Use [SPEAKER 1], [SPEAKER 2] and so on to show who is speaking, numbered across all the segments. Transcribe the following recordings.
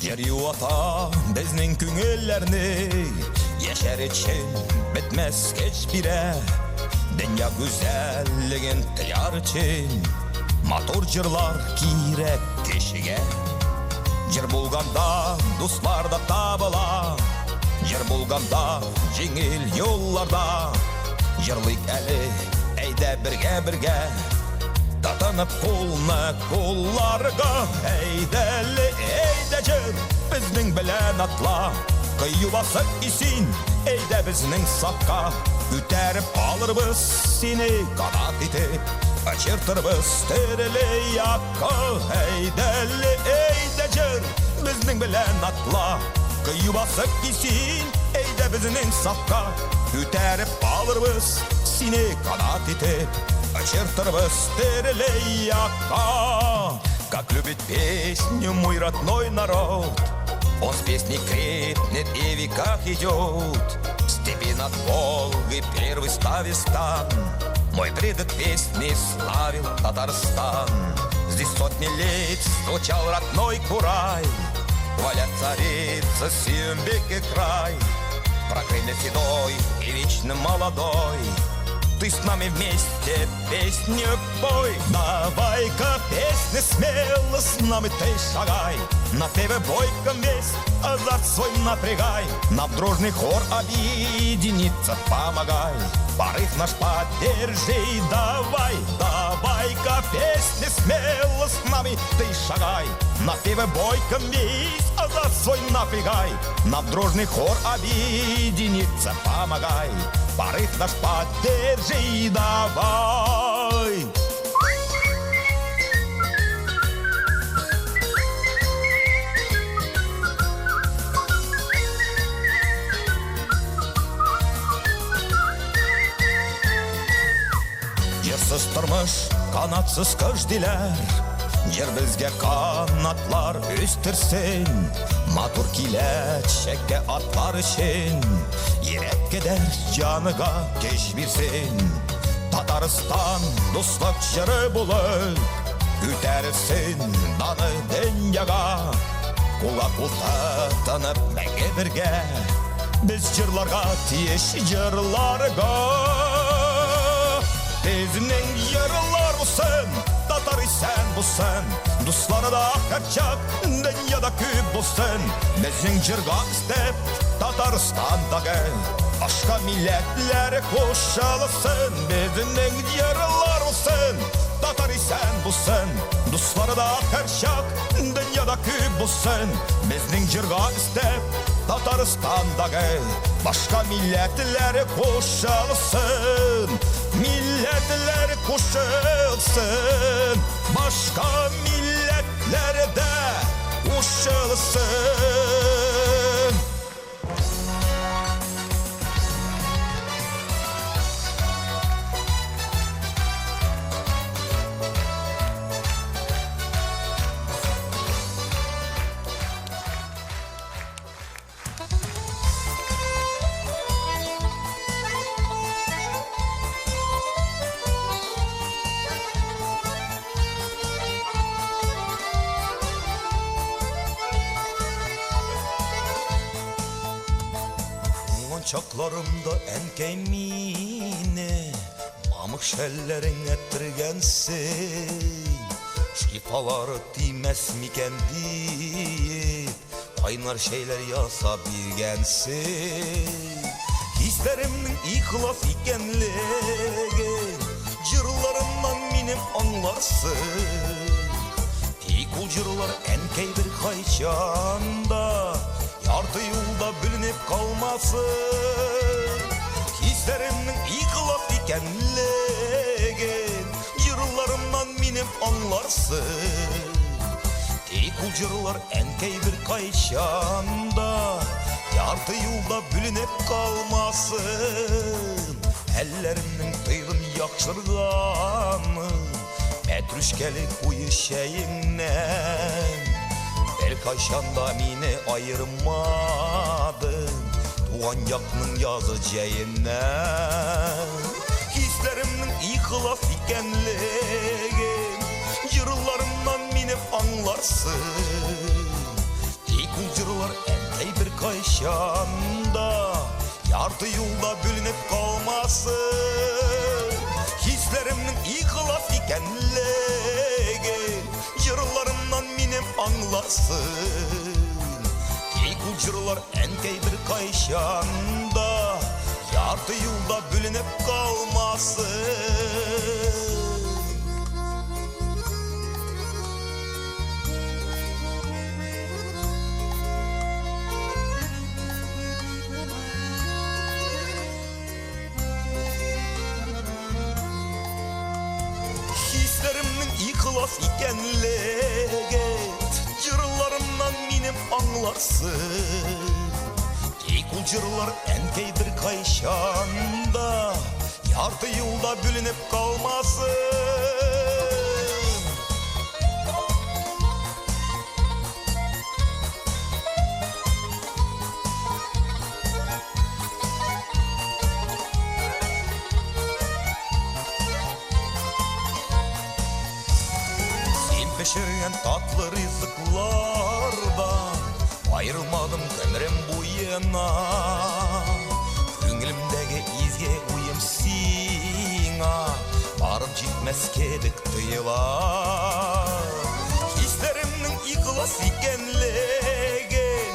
[SPEAKER 1] Yer yuata bizning ko'ngillarni yashar için bitmez hiçbire. Dünya güzelligin tilar için motor jırlar kerak kishiga. Jir bo'lganda do'stlarda tabıla, jir bo'lganda jengil yo'llarda. Jırlik eli eyde birge Tatanıp kolna kollarga Eydeli eyde jir bizning bilen atla. Kıyıbası isin eyde bizning safka. Üterip alırız seni kanat itip Açırtırız terili yakka. Eydeli eyde jir bizning bilen atla. Kıyıbası isin eyde bizning safka. Üterip alırız seni kanat itip Очертырбыз терелей яка. Как любит песню мой родной народ, он с песней крепнет и в веках идет. Степи над Волгой первый ставит стан, мой предок песни славил Татарстан. Здесь сотни лет звучал родной курай, хвалят царица Сюмбек и край. Про Крым седой и вечно молодой ты с нами вместе песню пой. Давай-ка песни смело с нами ты шагай. На тебе бойко весь азарт свой напрягай. Нам дружный хор объединиться помогай. Порыв наш поддержи, давай. Давай-ка песни смело с нами ты шагай. На тебе бойко весь азарт свой напрягай. Нам дружный хор объединиться помогай. Порыв наш поддержи, давай. Yersiz turmush, qanotsiz ko'chdilar. Yer bizga qanotlar o'stirsin. Motor kiylar chakka otlar için Yürek gider canıga keş versin. Tatariston do'stlik jiri bo'lib Ko'tarsin dani dunyoga. Qo'la-qo'lta tanib menga birga Biz jırlarga tiyish jırlarga. Bizning jırlar bo'lsin, Tataristen bo'lsin. Dostları da kaçak, dünyada ko'p bo'lsin. Bizning jırga istep Tatariston'dagi başka milletler qo'shilsin. Bizning jırlar bo'lsin, Tataristen bo'lsin. Dostları da kaçak, dünyada ko'p bo'lsin. Bizning jırga istep Tatariston'dagi başka milletler qo'shilsin. Milletler qo'shilsin. Başka milletlerde qo'shilsin. Çaklarımda enkey mine Mamık şellerin ettirgensin. Şifaları dimez miken deyip Kaynar şeyler yasa bilgensin. Hislerimnin ihlas ikenligin Cırlarımdan minim anlarsın. Tikul cırlar enkey bir kayçanda Yardı yolda bölünüp kalmasın. Hislerimnin yıkılıp ikenligin Jırlarımdan minim anlarsın. Tikul jırlar enkey bir kayşanda Yardı yolda bölünüp kalmasın. Ellerimnin tıyılın yakşırganı Petrüşkelik uyu şeyinden El kaşanda mine ayırmadın Tuğan yakının yazı ceyinden. Hislerimnin ihlas ikenligin Jırlarımdan minip anlarsın. Tiku kayşanda yardı yolda bölünüp kalmasın. Hislerimnin ihlas ikenligi yırlarımdan minem anlasın. Eykul jırlar enkey bir kayşanda yardı yolda bölünüp kalmasın. Hislerimnin ihlas ikenligi jırlarımdan minem anlarsın. Eykul jırlar enkey bir kayşanda yardı yolda bölünüp kalmasın. Pişirgen tatlı rızıklardan ayrılmadım ömrüm boyuna. Köngülümdeki izge uyum sina barıp jitmez kebek tuyular. Hislerimnin ihlas ikenligin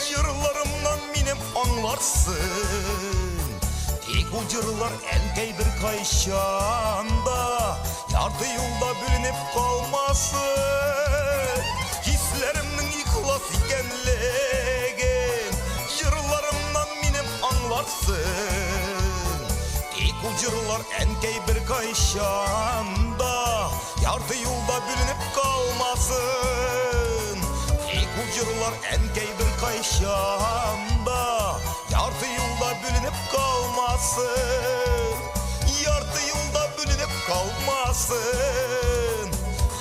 [SPEAKER 1] jırlarımdan minem anlarsın. Eykul jırlar enkey bir kayşanda yardı yolda bölünüp kalmasın. Hislerimnin ihlas ikenligin jırlarımdan minem anlarsın. Eykul jırlar enkey bir kayşanda yardı yolda bölünüp kalmasın. Eykul jırlar enkey bir kayşanda yardı yolda bölünüp kalmasın. Yardı yolda bölünüp kalmasın.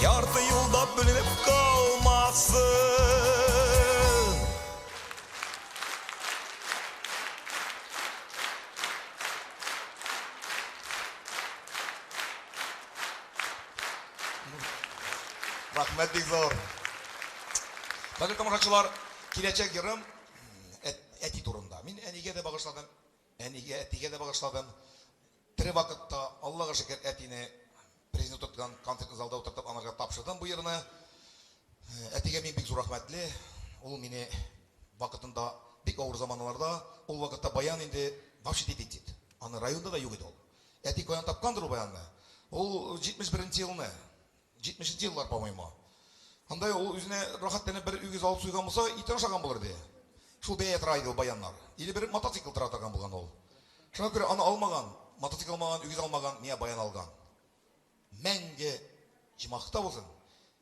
[SPEAKER 1] Yardı yolda bölünüp kalmasın.
[SPEAKER 2] Rahmet bek zor. Bakın tamamlaçılar, kilecek yarım eti turunda. Min eniге de bağışladım. Etiге de bağışladım. Tiri vakıtta Allah'a şükür etini prezident tutkan konsertli zalda oturtup anarga tapşırdım bu yerine. Etiге min bek zor rahmetli. Ol meni vakıtında bek ağır zamanlarda ol vakıtta bayan indi vapşı deficit. Anı rayonda da yok edi ol. Eti koyan tapkandır o bayanı. Ol 71. yılını. 70. yıllar по-моему. Андай ол өзіне рахаттанып бір үйге залып суйған болса, итен ашаған болар де. Шул бәйет райды баяннар. Или бір мотоцикл таратаған болған ол. Шуңа көре аны алмаған, мотоцикл алмаған, үйге алмаған, мия баян алған. Мәңге жимақта болсын,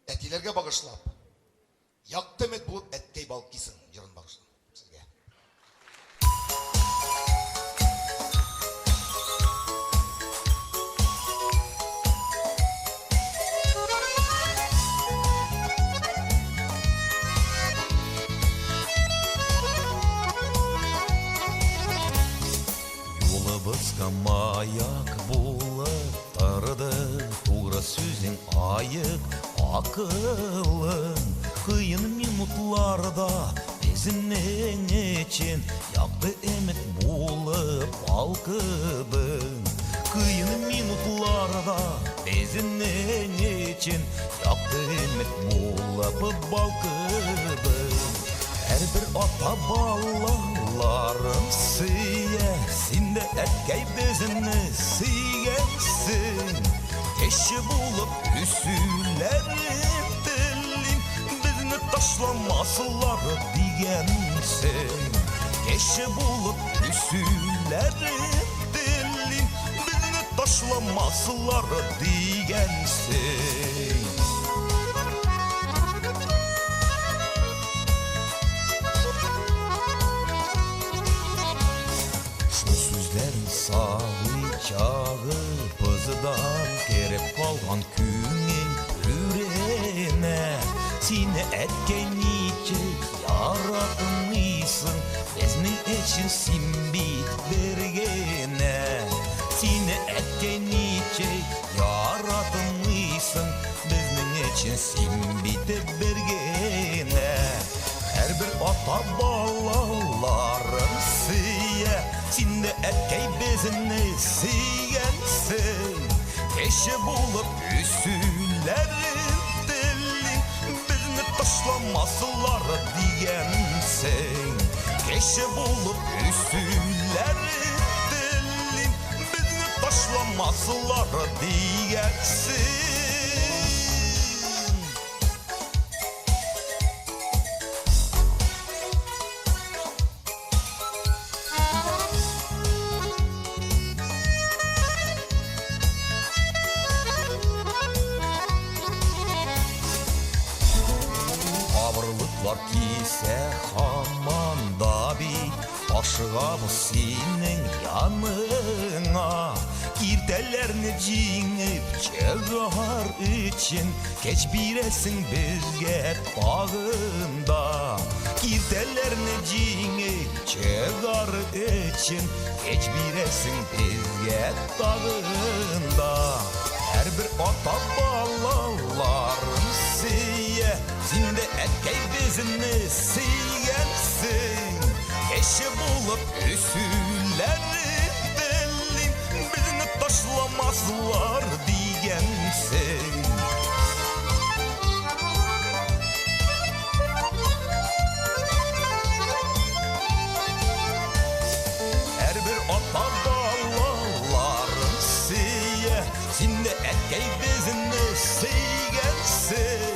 [SPEAKER 2] әтилерге бағышлап, яқты мет болып әткей балып кисін, жырын бағышлап. Сізге.
[SPEAKER 1] Yolubuzga mayak болып тұрды тура сөзің айық ақылың қиын минутларда безінің için яқты емет болып балқыдың қиын минутларда безінің için яқты емет болып балқыдың әрбір ата балаларын сүйе сенде әткей безіні сүйгенсің кеші болып үсілерін тілін бізні ташламасылары дегенсің кеші болып үсілерін тілін бізні ташламасылары дегенсің Сағы чағы пызыдан кереп қалған күнен үрене Сені әткен ичі яратынысың Безнің әшін симбит бергене Сені әткен ичі яратынысың Безнің әшін симбит бергене Әрбір ата балалар erkek bizini seygensin. Keşi bulup üsüllerin deli, bizni taşlamasılar diyensin. Keşi bulup üsüllerin deli, bizni taşlamasılar diyensin. Var kise hamanda bir aşığımız senin yanına. Girdelerini cingip çağır için geç biresin bizge bağında. Girdelerini cingip çağır için geç biresin bizge bağında. Her bir ata balaların siye zinde erkek bizini seygensin. Eşi bulup üsülleri belli, bizni taşlamazlar diyensin. Her bir ata balaların siye zinde erkek bizini seygensin.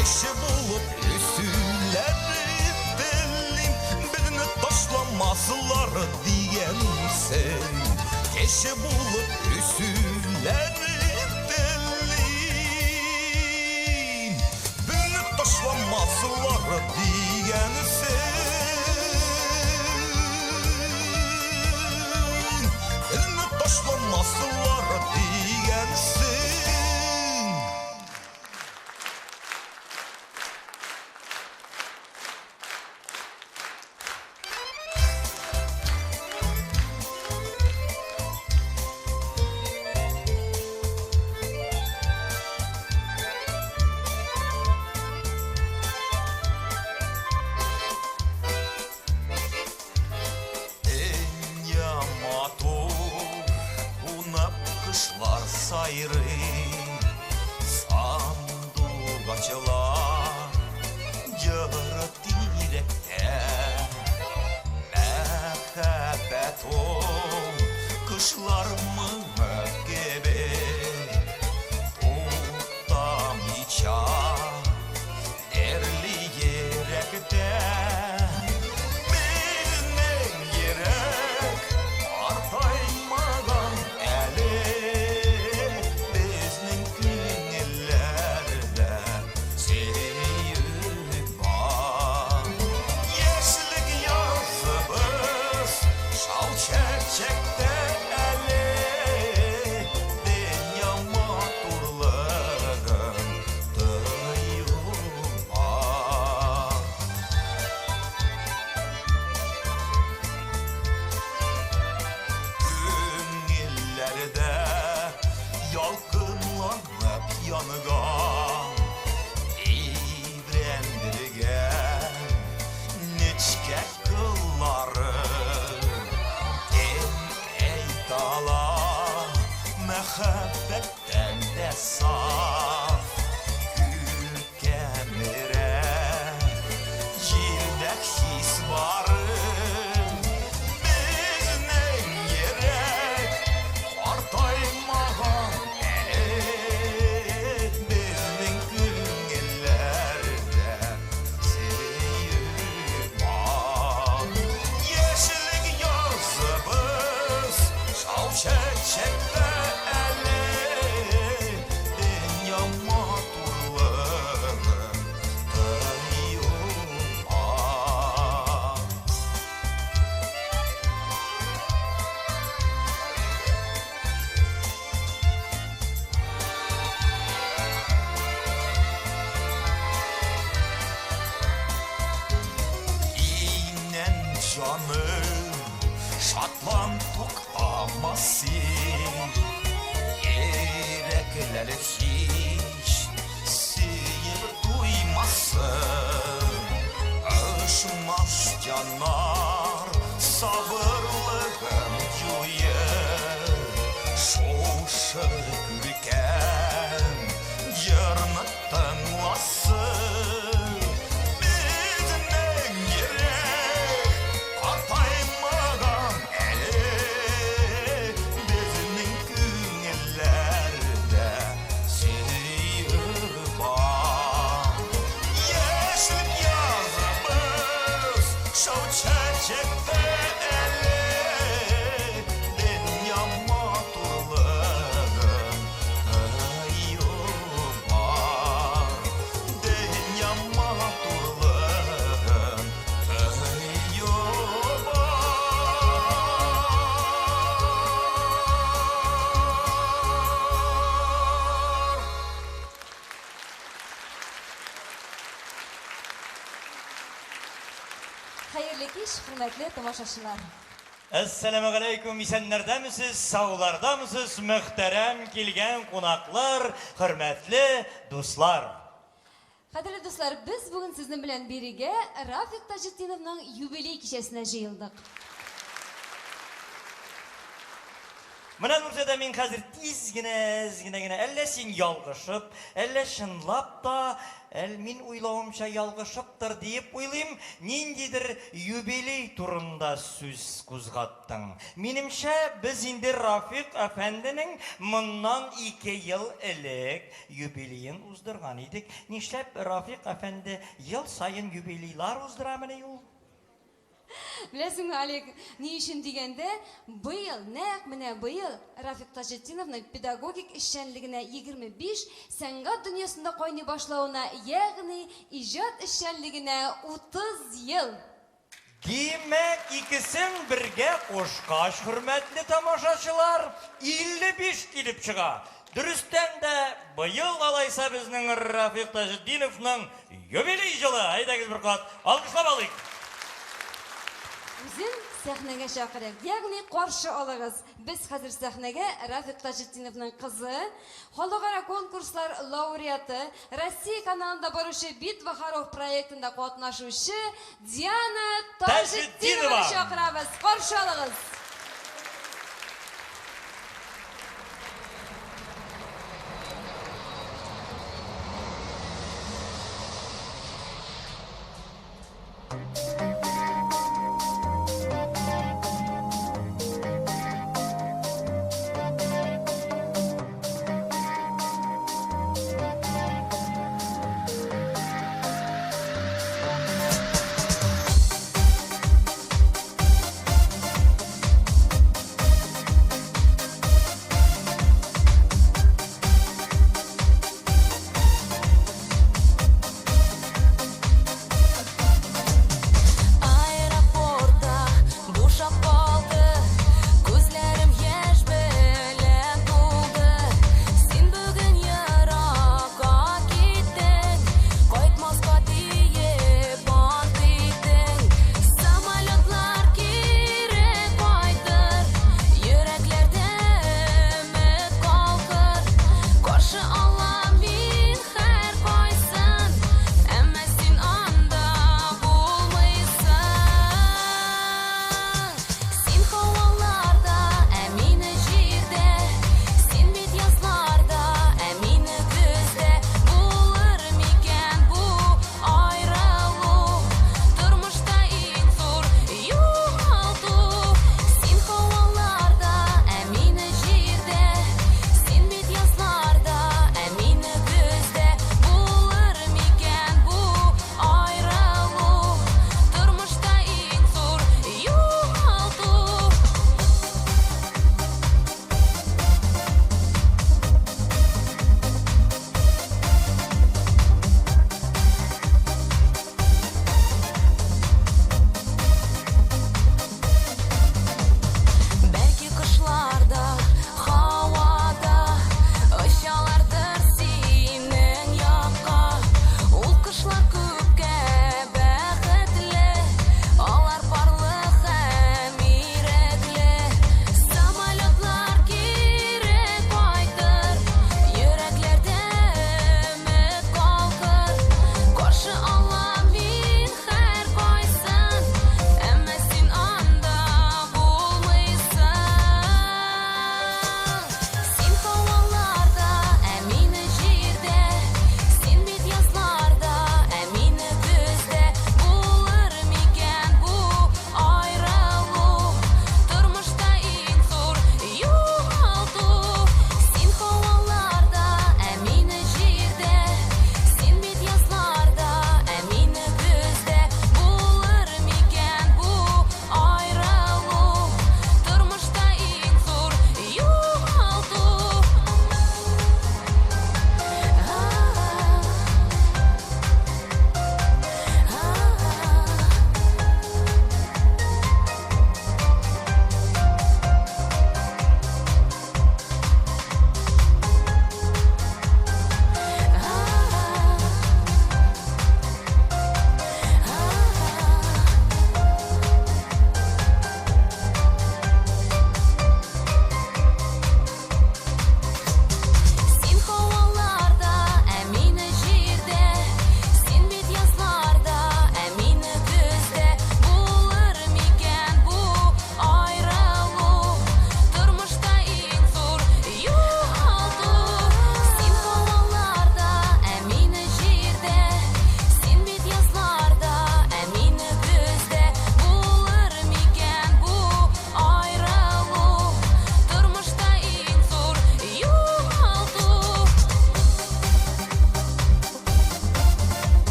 [SPEAKER 1] Eşi bulup üsülleri belli, birini taşlamasılar diyensin. Eşi bulup üsülleri belli, birini taşlamasılar diyensin. Birini taşlamasılar diyensin. Kışlar sayrı sandık açılar yarı direkte mehabbet ol kışlar mı gibi tutam içe erli yerekte bilinen gerek artaymadan yalkınlanıp yanıgan İvrendirgen neçkek kılları ey dala mehabbetten de saf gül kemire yildek his varı bizden gerek artaymagan çekte eli dünya maturları dayıma. İğnen canım şatlan toklamazsın. Yürekleri hiç sıyır duymasın. Aşmaz canlar sabırlığım Şov çiçekte eli dünya maturlığın var dünya maturlığın var.
[SPEAKER 3] Hayırlı iş, hürmetli tomaşaşılar.
[SPEAKER 4] Assalamu alaikum, isenlerdemisiz, sağlardamısız, muhterem kilgen konaklar, hürmetli dostlar.
[SPEAKER 3] Kadirli dostlar, biz bugün sizin bilen birige Rafik Taceddinow'ның юбилей kişesine jıyıldık.
[SPEAKER 4] Mına nursada min hazır tizgine, elle sin yalgışıp, elle şınlap da, min uylauımça yalgışıptır deyip uylayım, nindidir юбилей turunda söz kuzgattın. Minimşe biz indi Rafik Efendi'nin mundan 2 yıl elek юбилейін uzdurgan idik. Nişlep Rafik Efendi yıl sayın юбилейлар uzduramını yol?
[SPEAKER 3] Білесің, Алек, не үшін дегенде, бұйыл, нәқ міне бұйыл, Рафик Taceddinow'ның pedagogik işçenligine 25, сәнгат dünyasında қойны башлауына, яғни ижат işçenligine 30 yıl.
[SPEAKER 4] Demek ikisinin birge koşkaş hürmetli tamaşaçılar 55 kilip çığa. Dürüstten de bu yıl alaysa bizning Rafik Taceddinow'ның юбилей yılı. Haydagiz bir kat alkışlamalıyız.
[SPEAKER 3] Үзін сәхнеге шақырып, яғни қаршы алығыз. Біз қазір сәхнеге Рафик Taceddinow'ның қызы, халықара конкурслар лауреаты, Россия каналында барушы Битва Харов проектында қатнашушы Диана Taceddinow'ны шақырабыз. Қаршы алығыз.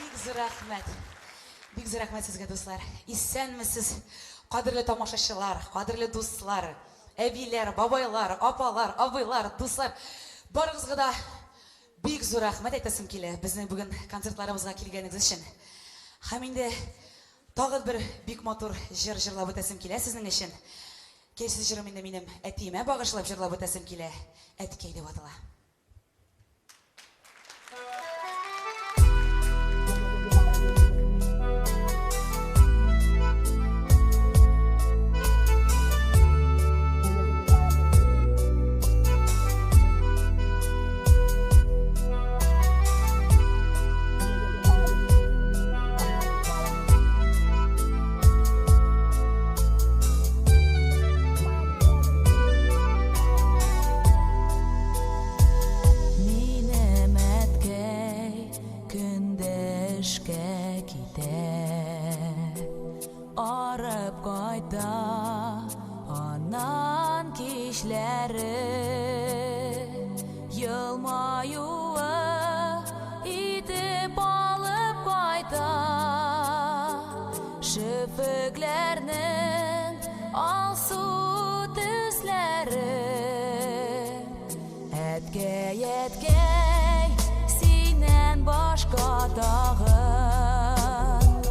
[SPEAKER 5] Бик зур рәхмәт. Бик зур рәхмәт сезгә, дуслар. Исәнмесез, кадерле тамашачылар, кадерле дуслар, әбиләр, бабайлар, апалар, абыйлар, дуслар. Барыгызга да бик зур рәхмәт әйтәсем килә. Безнең бүген концертларыбызга килгәнегез өчен. Һәм инде тагын бер бик матур җыр җырлап үтәсем килә сезнең өчен. Кайсы җырым инде минем әтиемә багышлап җырлап үтәсем килә. Әткәй дип атала.
[SPEAKER 6] Şöpüklerinin alsu tüsleri Etkey sinen başka dağın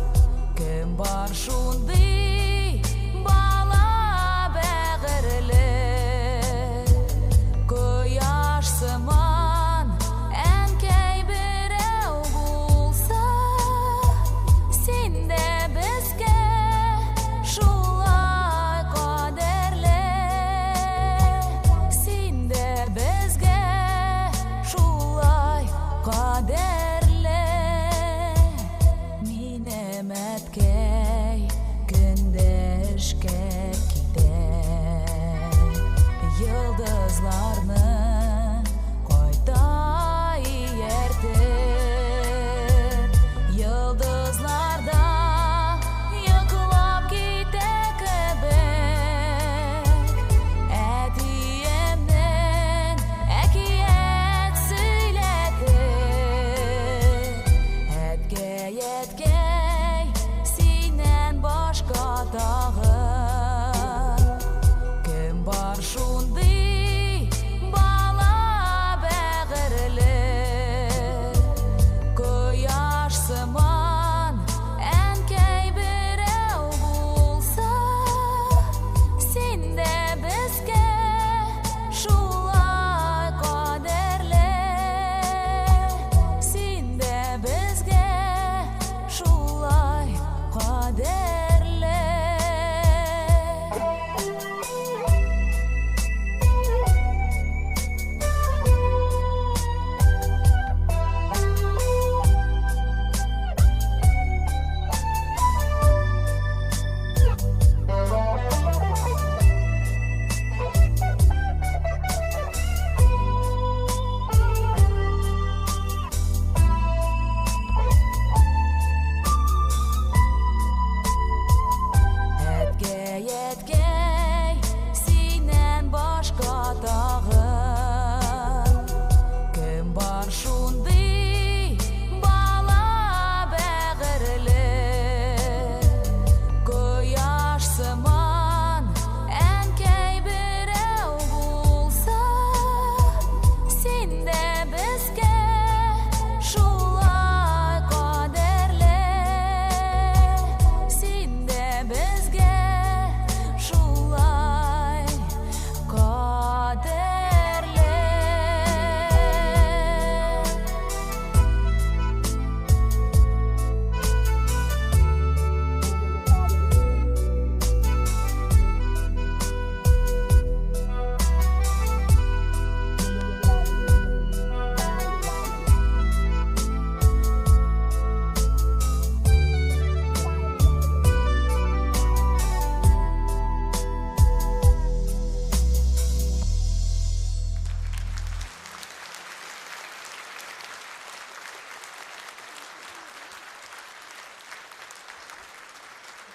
[SPEAKER 6] Kim var şundi bala beğirli Koyaş sıman enkey birev bulsa Sinde bizge şulay kaderli Sinde bizge şulay kaderli Minem etkey gündeşke gider Yıldızlarını koyda yerdir Yıldızlarda yıkılıp gitek ebek Etiyemden ekiyet söyledir Etkey sinen başka dağın Kim var şundi bala beğirilir Koyaş sıman enkey birev bulsa Sinde bizge şulay kaderli Sinde bizge şulay kaderli Etkey sinen başka dağın Kim var şundi bala beğirilir Koyaş sıman enkey birev bulsa Sinde bizge şulay kaderli Sinde bizge şulay kaderli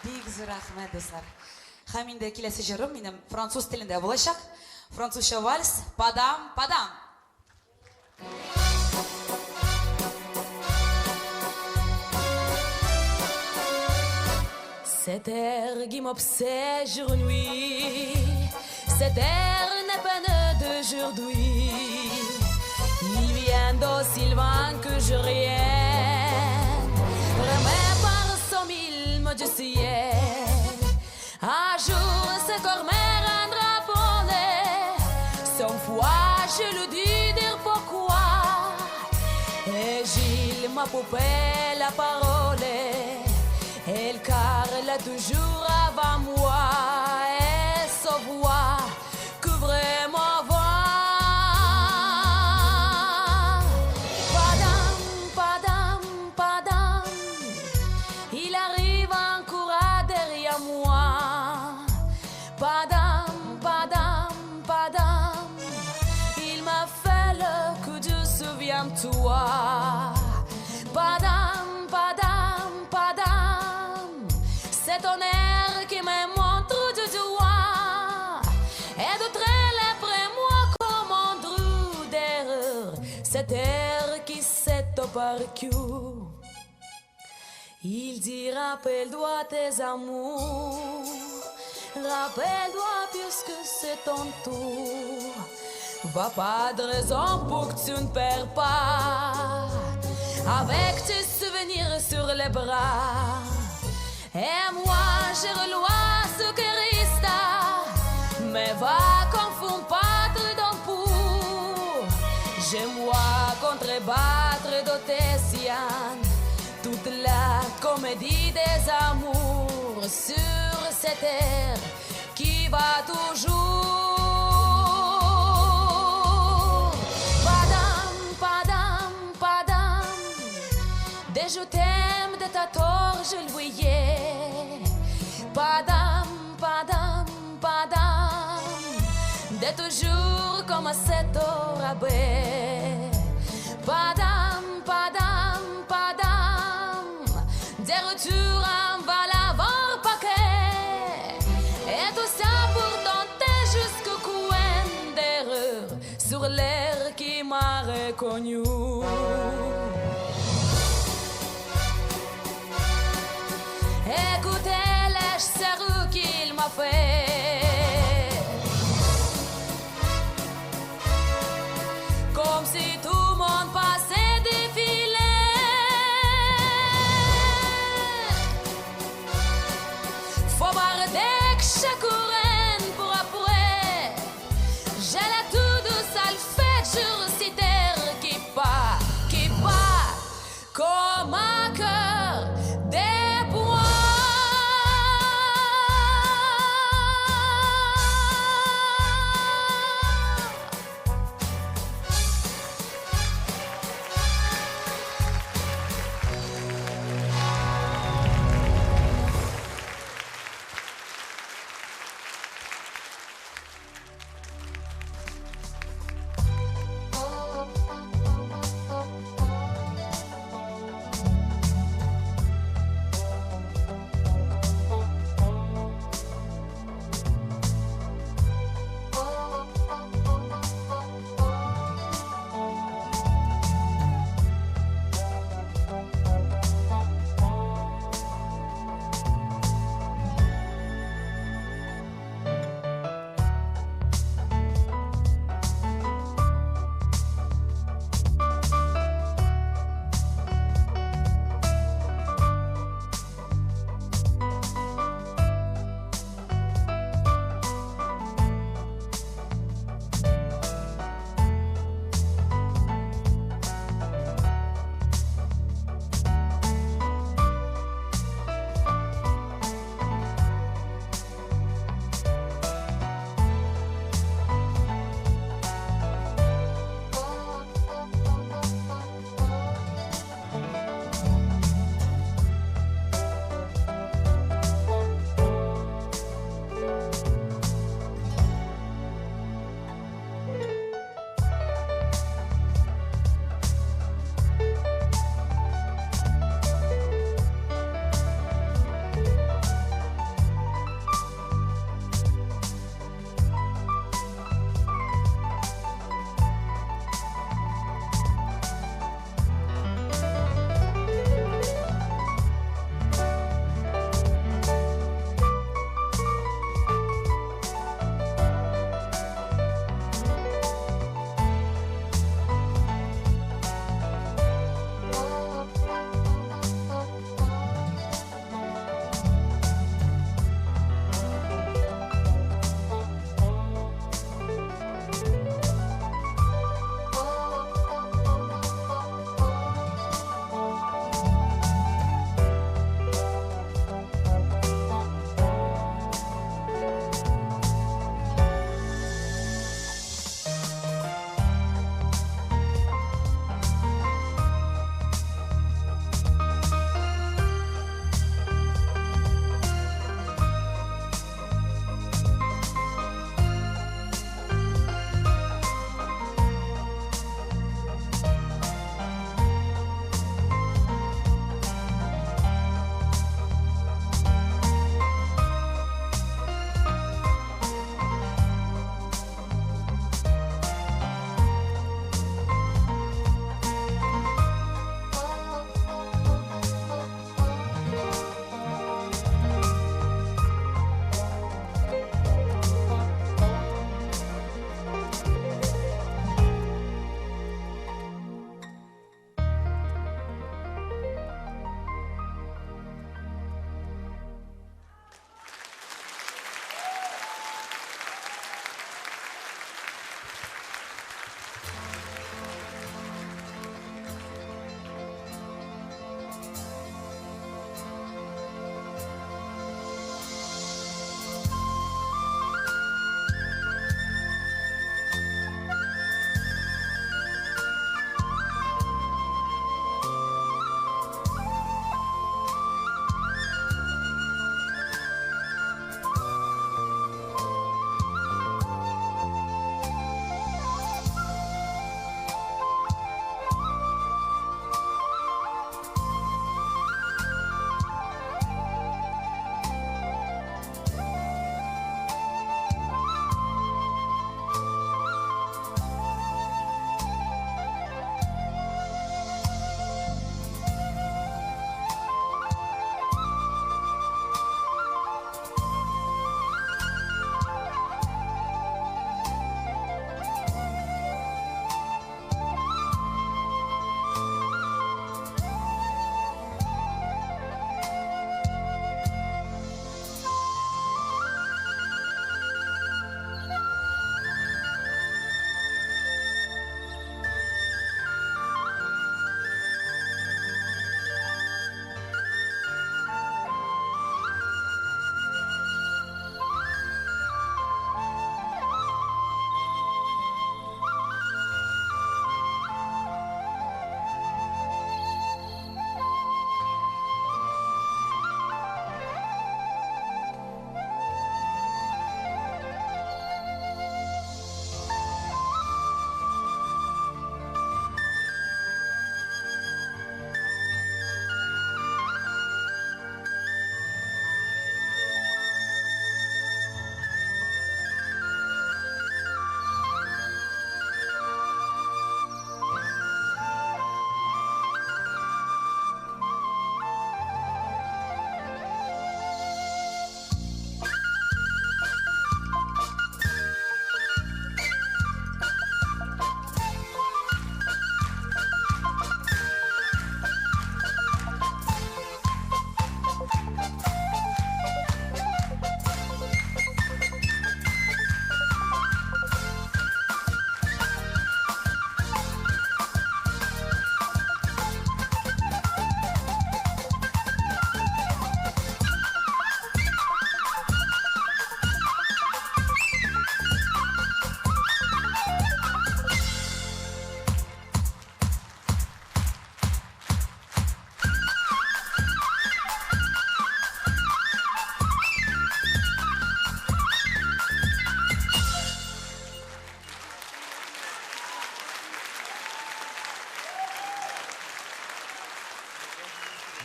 [SPEAKER 5] Бик зур рәхмәт, дуслар. Һәм инде киләсе җырым минем француз телендә булачак. Французча вальс «Падам, падам».
[SPEAKER 6] Cet air qui m'obsède jour et nuit, cet air n'est pas né d'aujourd'hui. Il vient d'aussi loin que je revienne, remet par 100 000 mots du ciel. Un jour, ce corps me rendra bonheur. 100 fois, je le dis dire pourquoi. Et Gilles, ma poupée, la parole, elle carle toujours avant moi. Et sa voix couvre ma voix. Padam, padam, padam, il arrive encore à derrière moi. Padam, padam, padam, il m'a fait le coup de souviens-toi. Padam, padam, padam, c'est ton air qui me montre du doigt. Et d'autres lèvres moi comme un trou d'erreur. Cet air qui s'éteint par cœur. Il dit rappelle-toi tes amours, rappelle-toi puisque c'est ton tour. Va pas de raison pour que tu ne perds pas, avec tes souvenirs sur les bras. Et moi je relois ce que resta, mais va confondre pas dans pour. Je moi contrebattre d'Otessiane, toute la comédie des amours sur cette terre qui va toujours. Padam, padam, padam, des je t'aime de ta tort je le voyais. Padam, padam, padam, de toujours comme à cette heure à baie. Padam, padam, padam, des retours en va l'avant paquet. Et tout ça pour tenter jusqu'au coin d'erreur sur l'air qui m'a reconnu. Écoutez les serrures qu'il m'a fait, comme si tout le monde passait défilé. Faut barder que chaque courant pour après. J'ai la tout douce à le fait sur cette terre qui bat comme un cœur des bois.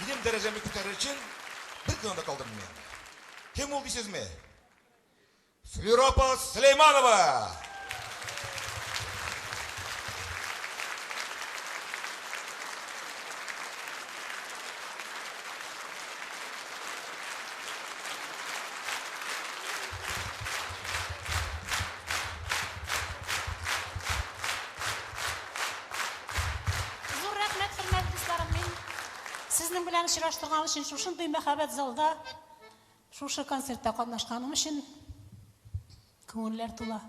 [SPEAKER 2] Bilim derecemi kütərir için bir kınada kaldırdım yani. Kim oldu siz mi? Flürapa Süleymanova.
[SPEAKER 7] Зур рәхмәт, хөрмәтле дусларым, мин сезнең белән очраштырган өчен, шушындый мәхәббәт залда, шушы концертта катнашканым өчен күңелләр тула.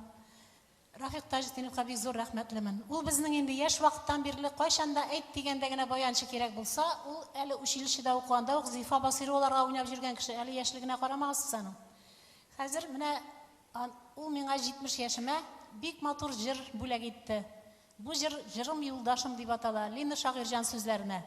[SPEAKER 7] Рафик Таҗетдиновка бик зур рәхмәтлемен. Ул безнең инде яшь вакыттан бирле кайчанда әйт дигәндә генә баянчы кирәк булса, ул әле училищеда укыганда ук Зифа Басыйровларга уйнап жүргән кеше, әле яшьлегенә карамагыз аның. Хәзер менә ул миңа 70 яшемә бик матур җыр бүләк итте. Бу җыр җырым юлдашым дип атала, Лина Шагыйрҗан сүзләренә.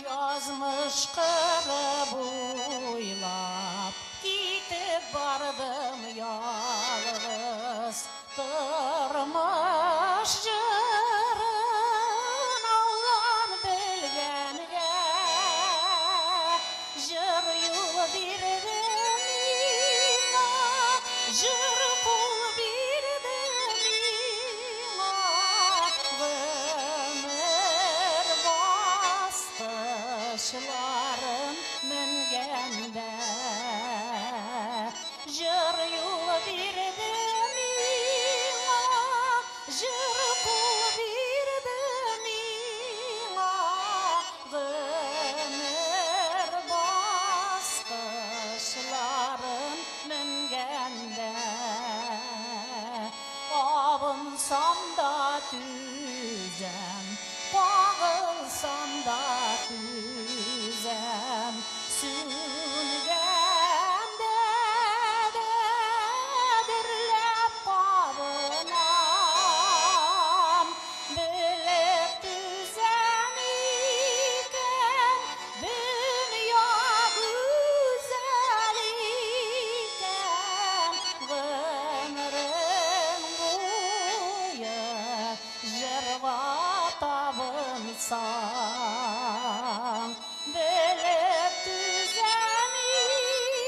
[SPEAKER 7] Язмыш кыры буйлап китеп бардым ялгыз, тормыш җырын алган белгәнгә, җыр юл бирде миңа, җыр кул бирде миңа, гомер баскычларын менгәндә, җыр юл бирде миңа, җыр кул бирде миңа, гомер баскычларын менгәндә, абынсам да түзәм, кагылсам да түзәм, сүнгәндә дә дөрләп кабынам, белеп түзәм икән, дөнья гүзәл икән, гомерем буе җырга табынсаң, белеп түзәм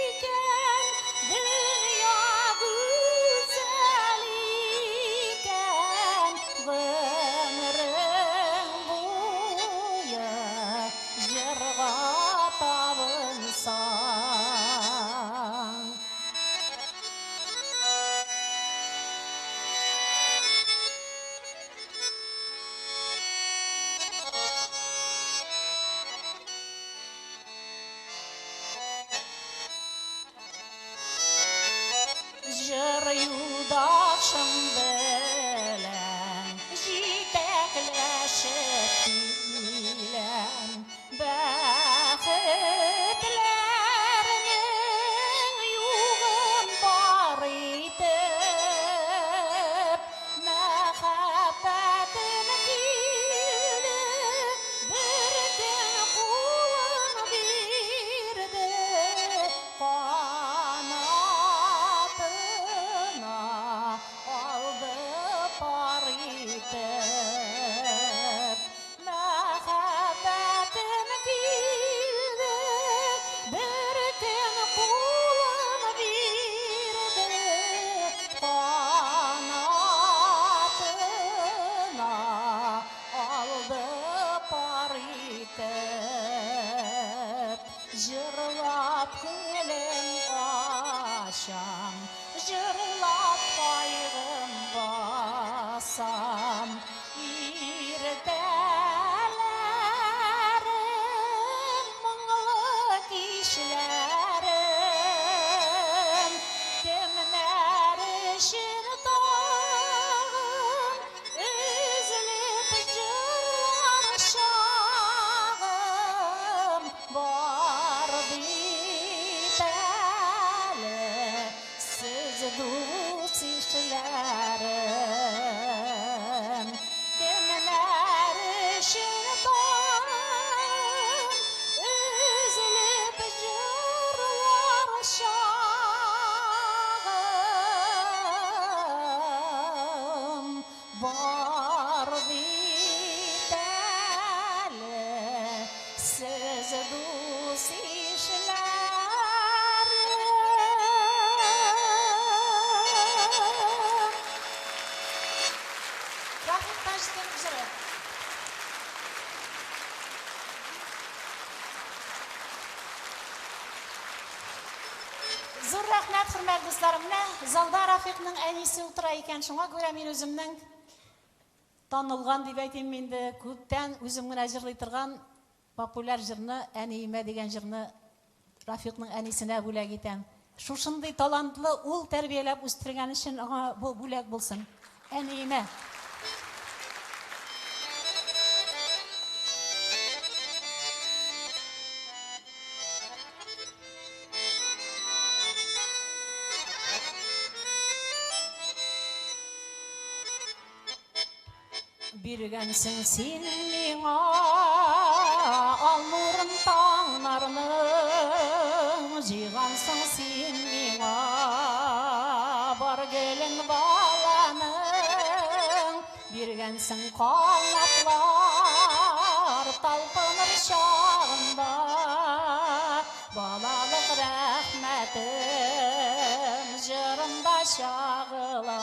[SPEAKER 7] икән, дөнья гүзәл икән, гомерем буе җырга табынсаң. Җыр юлдашым белән җитәкләшеп киләм, бәхетләрнең югын бар итеп, мәхәббәтем килде, бер көн кулын бирде, канатына алды пар итеп, мәхәббәтем килде, бер көн кулын бирде, канатына алды пар итеп, җырлап күңелем ачам, җырлап кайгым басам, иртәләрем, моңлы кичләрем, кемнәр өчен тагын өзелеп җырлар чагым, бар бит әле сез Özü dus işler. Rahmet taşıtlarım üzere. Zor rahmet hürmetli dostlarım. Zalda Rafiq'nin en iyisi ultra eken. Şuna göre men özümden tanılgan деп айтайын менде көптен өзім генә җырлый торган популяр җырны әниемә дигән җырны Рафиqның әнисенә бүләк итәм. Шушындый талантлы ул тәрбияләп үстергән өчен аңа бу бүләк булсын. Әниемә. Биргәнсең син миңа ал нурын таңнарның, җыйгансың син миңа бар гөлен баланың, биргәнсең канатлар талпыныр чагында, балалык рәхмәтем җырымда чагыла.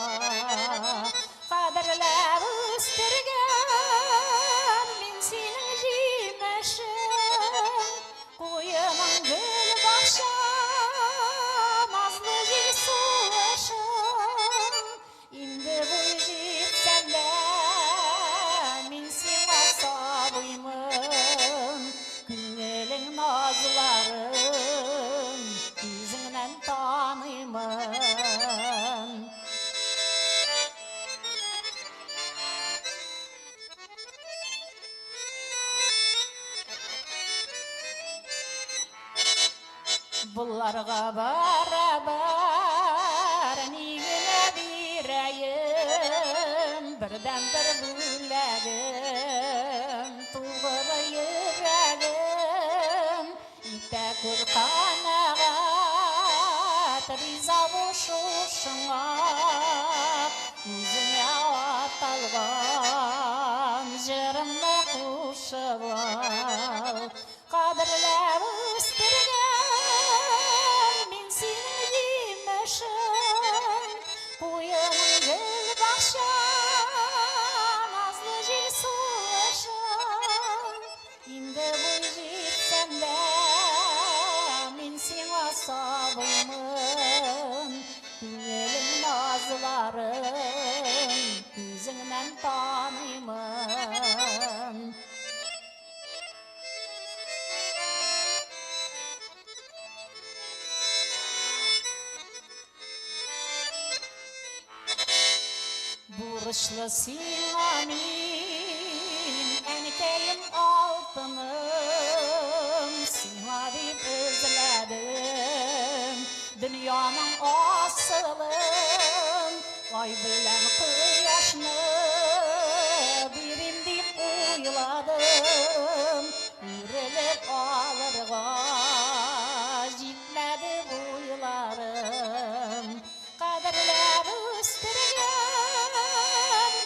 [SPEAKER 7] Kaderler üstürgen min senin jimeşin, koyamam gül bakşa nazlı jil sulaşın. İndi bu jitsem de min sima sabıymın, günelin nazların yüzünden tanıymın. Bunlarga barabar nigine bireyim, birden bir bülegim, tuğra yüreğim, ite kur kanagat, riza boşuşuna, yüzüne atalgan, jırımda kuşaval, kaderler üstürgen, min seni jimeşin, koyamın gül bakşa, nazlı jil sulaşın. İndi bu jitsem de, min seni sabıymın, günelin nazların, yüzünden tanıymın. Buruşlu silamin, enkeyim altınım, sina dip özledim, dünyanın asılın, ay bilen kıyaşını, birim dip uyladım, yürülüp alırga, jitmedi buylarım, kaderler üstürgen,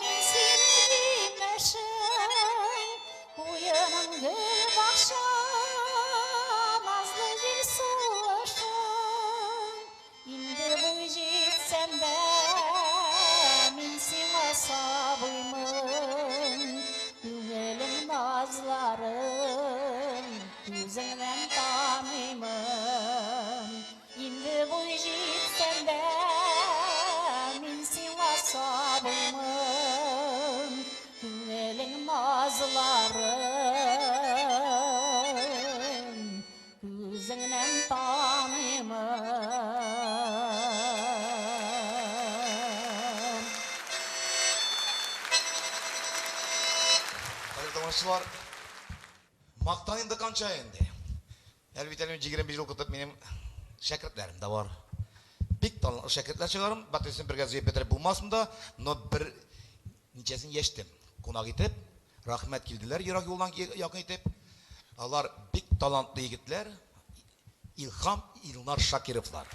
[SPEAKER 7] min seni jimeşin, koyamın gül bakşa, nazlı jil sulaşın. İndi bu jitsem de, min seni sabıymın, günelin nazların, yüzünden tanıymın. İndi bu jitsem de, min seni sabıymın, günelin nazların, yüzünden tanıymın.
[SPEAKER 2] Kadir tamamçılar, maqtanındı kança endi. Elbette jigirem bir yıl kıtıp benim şakirtlerim de var. Bik talantlı şakirtler çıkarım. Batırısın bir gazete beter bulmasım da, no bir niçesin geçtim. Konak itip, rahmet girdiler, Irak yoldan yakın itip. Onlar bik talantlı yigitler, İlham İlnar Şakirovlar.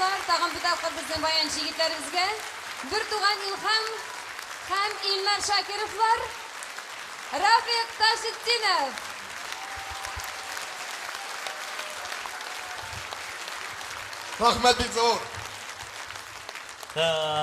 [SPEAKER 3] тамашачылар, тагын бу тапкыр безнең баянчы егетләребезгә бер туган Илһам һәм Илнар Шакировлар, Рафик Тажетдинов.
[SPEAKER 2] Рахмет бик зор.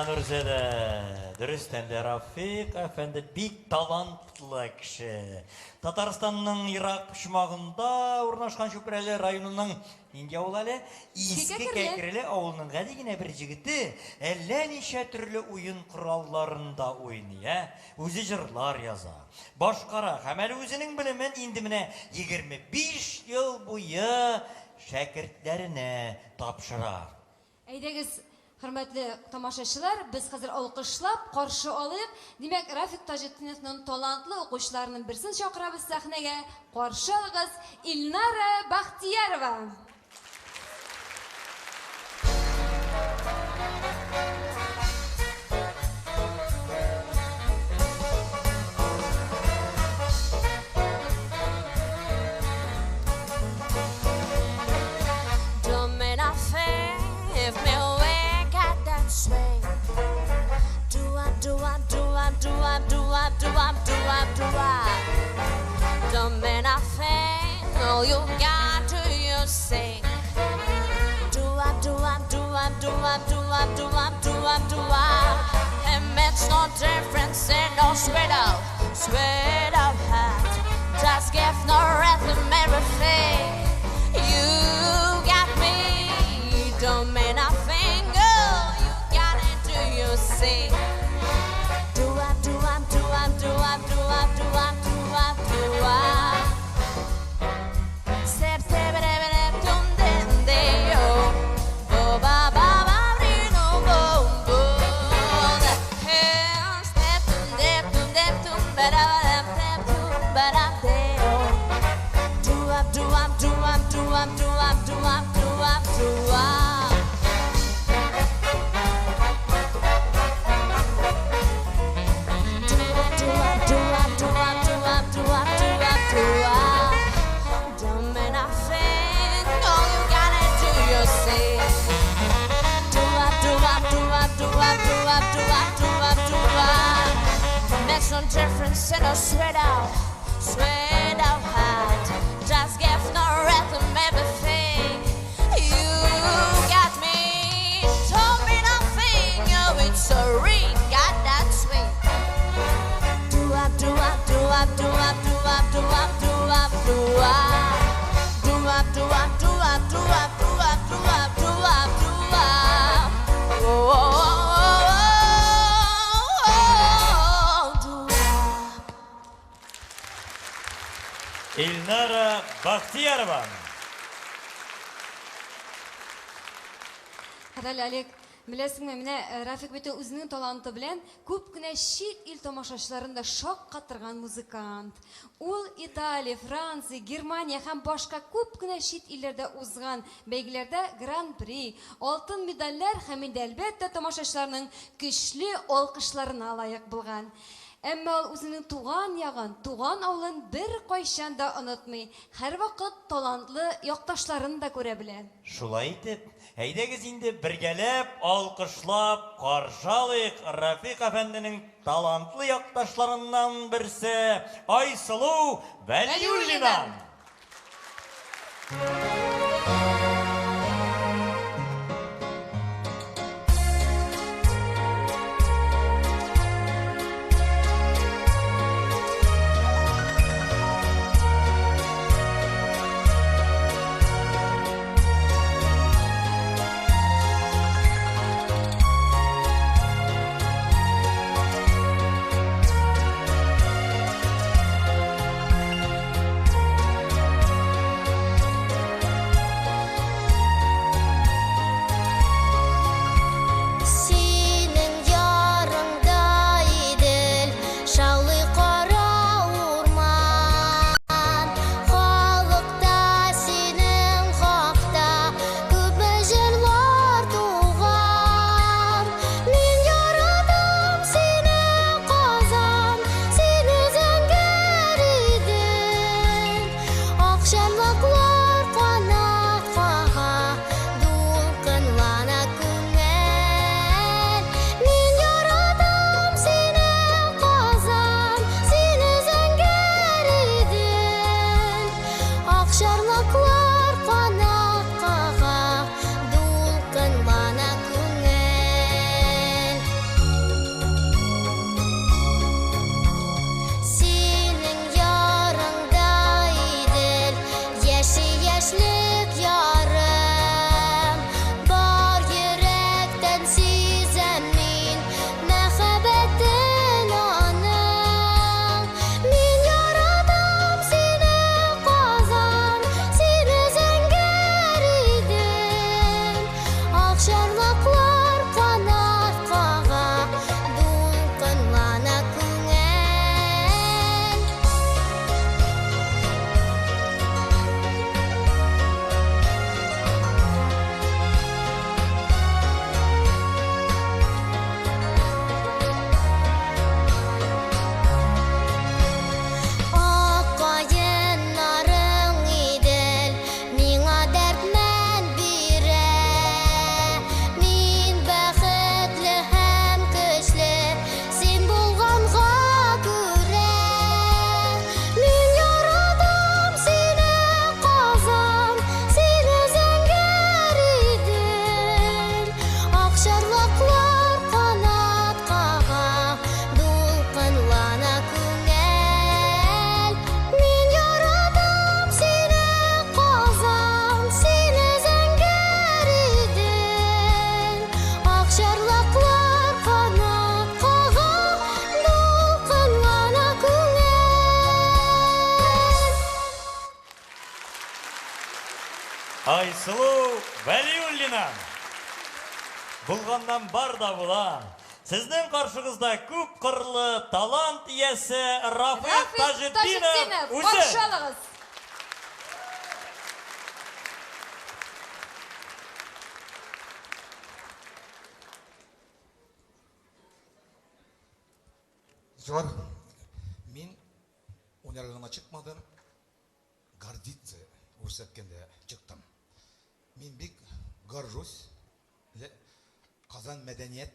[SPEAKER 4] Нурзеде, дөрестән дә Рафик әфәнде бик талантлы кеше. Татарстанның Ирак почмагында урнашкан Чүпрәле районының инде авыл әле Иске Кәкреле авылының гади генә бер җегете әллә ничә төрле уен коралларында уйный, үзе җырлар яза. Башкара һәм әле үзенең белемен инде менә 25 ел буе шәкертләренә тапшыра.
[SPEAKER 3] Әйдәгез, хөрмәтле тамашачылар, без хәзер алкышлап каршы алыйк. Димәк, Рафик Тажетдиновның талантлы укучыларының берсен чакырабыз сәхнәгә. Каршы алыгыз Илнара Бахтиярова.
[SPEAKER 6] Don't mean nothing, all you got to you sing. Do up, do up, do up, do up, do up, do up, do up, do up. It makes no difference in no sweat out hat. Just give no rhythm everything. You got me. Don't mean nothing, girl. You got it, do you see? Do up, do up, do up, do up, do up, do up, do up, do up. Step, step, step, step, dum, dum, dum, oh. Bo, ba, ba, ba, dee, no, boom, boom. Hey, step, dum, ba, da, step, ba, da, dee, oh. Do up, do up, do up, do up, do up, do up, do up, do up. Don't mean nothing, all you gotta do you say. Do up, do up, do up, do up, do up, do up, do up, do up. Makes no difference in a sweat out hat. Just give no rhythm everything. You got me. Don't mean nothing, oh it's a ring, got that swing. Do up, do up, do up, do up, do up, do up, do up, do up. Do up, do up, do up, do up, do up, do up, do up, do up. Oh, oh, oh, oh, do up.
[SPEAKER 4] Илнара Бахтиярова.
[SPEAKER 3] Хәдәл Алик, беләсеңме, менә Рафик бит үзенең таланты белән күп кенә чит ил тамашачыларында шаккатырган музыкант. Ул Италия, Франция, Германия һәм башка күп кенә чит илләрдә узган бәйгеләрдә гран-при, алтын медальләр һәм инде әлбәттә тамашачыларның көчле алкышларына лаек булган. Әмма ул үзенең туган ягын, туган авылын бер кайчан да онытмый. Һәр вакыт талантлы якташларын да күрә белә.
[SPEAKER 4] Шулай итеп, әйдәгез инде бергәләп, алкышлап, каршы алыйк Рафик әфәнденең талантлы якташларыннан берсе Айсылу Вәлиуллина. Айсылу Вәлиуллина. Булганнан бар да була. Сезнең каршыгызда күп кырлы талант иясе Рафик Тажетдинов үзе.
[SPEAKER 3] Каршы алыгыз.
[SPEAKER 2] Жор, мен өнерге çıkmadım. Гордиться көрсеткенде çıktım. Мен бик горжусь Казан Мәдәният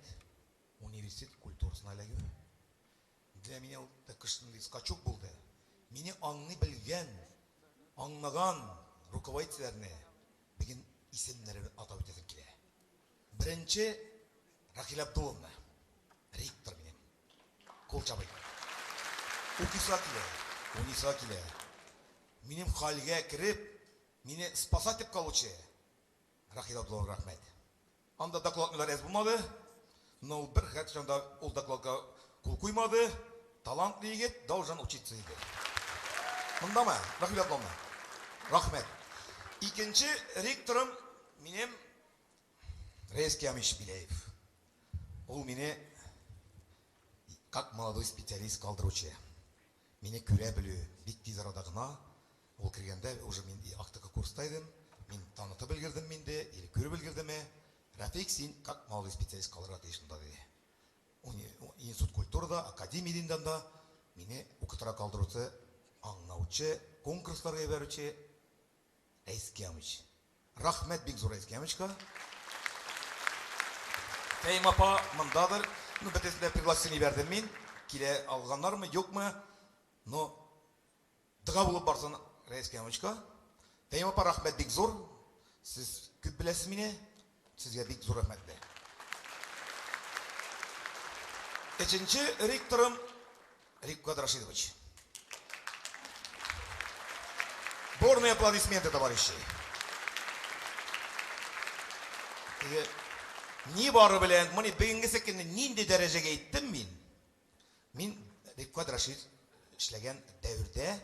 [SPEAKER 2] университет культурасына әлеге. Для меня такой скачок болды. Мені аңны білген, аңнаған руководителеріне бігін исемлерін атап өтесін келе. Бірінші Рахил Абдуловна, ректор менен. Кол чабай. Униса келе. Менің халге кіріп, мені спасать деп қалучы. Рахил Абдуловна рахмет. Анда докладлар әз болмады, но бір хәт жанда ол докладға қол қоймады, талантлы егет должен учиться еді. Мында ма, Рахил Абдуловна? Рахмет. Икенче ректорым менем Резкий Амиш Билеев. Ол мене как молодой специалист калдыручы. Мене көре білу бик тиз арадағына, ол кіргенде уже мен ақтықы курстайдым, мен таныты білгірдім менде, или көрі білгірдіме, Рафик сен как молодой специалист калдырға дейшінде деді. Институт культурада, академиядан да мене оқытыра калдыруцы, аңнаучы, конкурсларға беручы Резкий Амич. Рахмет бик зор Резкий Амичка. Фейм апа мындадыр, бәтесінде пригласение бердім мен, келе алғанлар ма, yok ма, но дыға болып барсын Резкий Амичка. Фейм апа рахмет бик зор, сіз көп білесіз мене, сізге бик зор рахметлі. Üçüncü rektorum Риккад Рашидович. Бурные аплодисменты, товарищи. Не бары білен, мұны бүгінгі секенде нинди дәрежеге еттім мен. Мен Риккад Рашид ішлеген дәуірде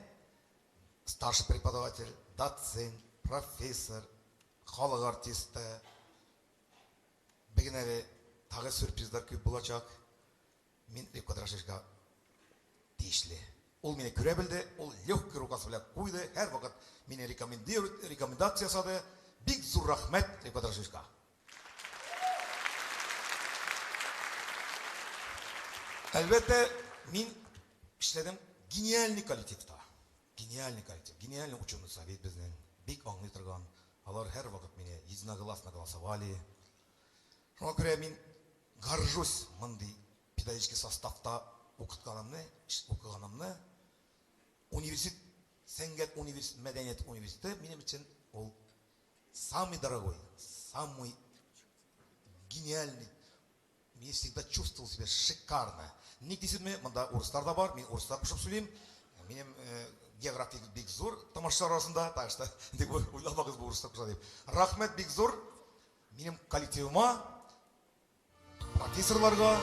[SPEAKER 2] старший преподаватель, доцент, профессор, халық артисті, бүгін әлі тағы сюрприздар көп болачак. Мен Риккад Рашидқа дейшілі. Ол мені көре білді, ол легкий рукасы біле қойды, әр вақыт мені рекомендация сады. Бик зор рахмет Риккад Рашидқа. Әлбетте, мен ішледім гениальный коллективта. Гениальный коллектив, гениальный ученый совет біздің. Бик аңлы тұрған. Алар әр вақыт мені единогласно голосовали. Шоңа көре мен горжусь мындай педагогический составта оқытқанымны, университет, Сәнгәт университет, Мәдәният университеті менің үшін ол самый дорогой, самый гениальный. Мен всегда чувствовал себя шикарно. Не десетме, мында орыстар да бар, мен орыстар қошып сөйлейм. Менің географик бик зор тамашалар арасында, так что ойламағыз бұл орыстар қоша деп. Рахмет бик зор менің коллективіма, профессорларға.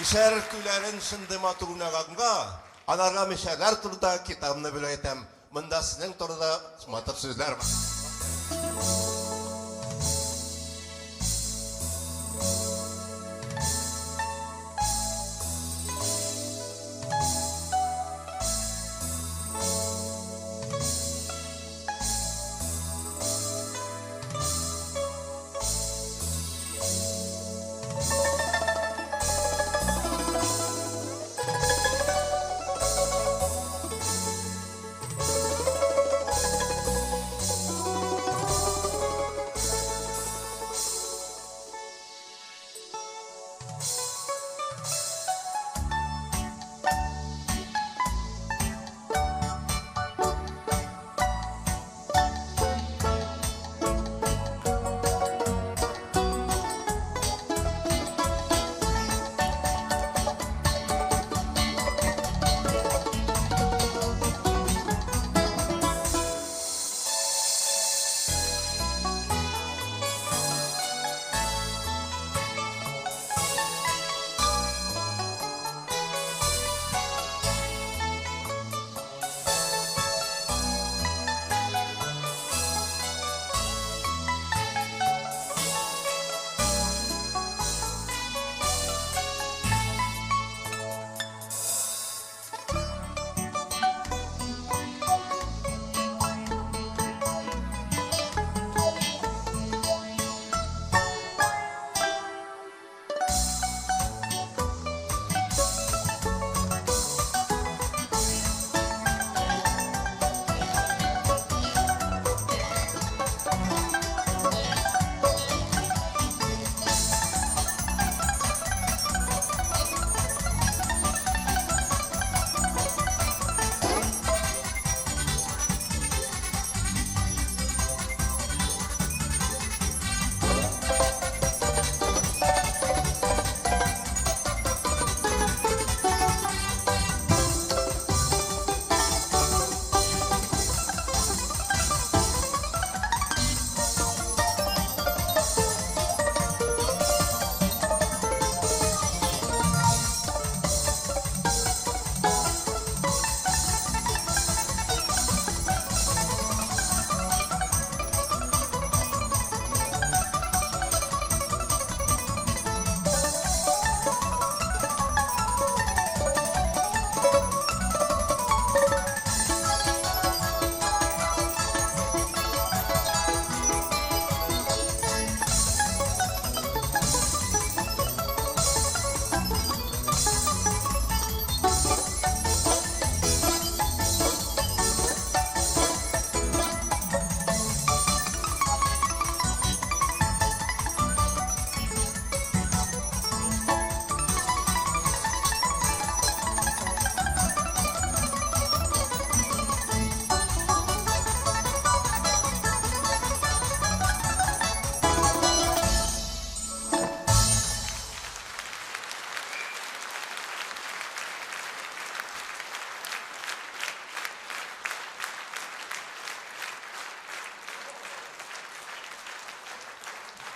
[SPEAKER 8] Мишәр күләрен шынды матуруна гаңга, анарга мишәрләр турында китабымны бүләк итәм. Монда сезнең турыда матур сүзләр бар.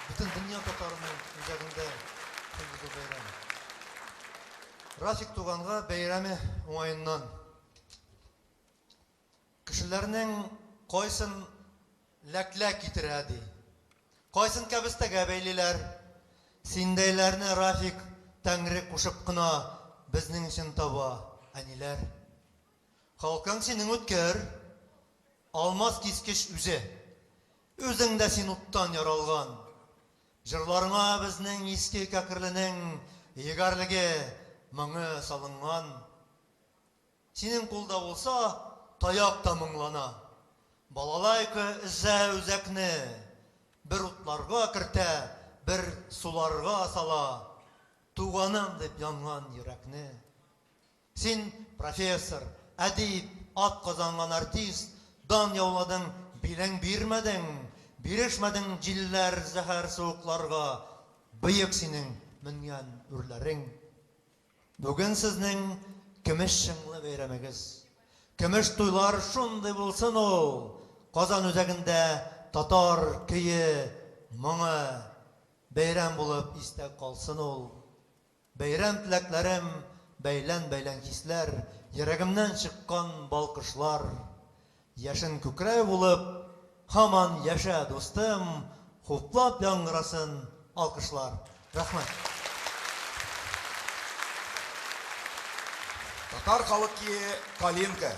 [SPEAKER 9] Bütün dünya tatarının üzerinde kılgıdı beyram. Rafik Tuğan'a beyrami oğayından. Kişilerinin koysun lek getiradi. Koysun kabistege beyliler. Sindeylerini Rafik Tengri kuşup kına bizning için taba aniler. Halkın senin ötker, almaz kiskiş üze. Özünde sen uttan yaralgan. Jırlarına bizning iski kakirlinin yegarligi mыңы salıngan. Senin kulda olsa tayak da mыңлана. Балалайкы izze özekni bir utlarga kirte, bir sularga sala. Tuğanım dep yangan yürekni. Sen profesör, adib, at kazangan artist, dan yavladın, bilen birmedin, birişmedin ciller, zəhər soğuklarga, bıyık senin mingan ürlerin. Bugün sizning kimish şыңlı beyramegiz. Kimish toylar şunday bolsun ol. Qozon özeginde tatar kiyi, mıngı beyram bulup istek kalsın ol. Бәйрәм теләкләрем, бәйлән хисләр, йөрәгемнән чыккан балкышлар. Яшен күкрәй булып, һаман яшә дустым, хуплап яңгырасын алкышлар. Рәхмәт.
[SPEAKER 2] Татар халкы Калинка.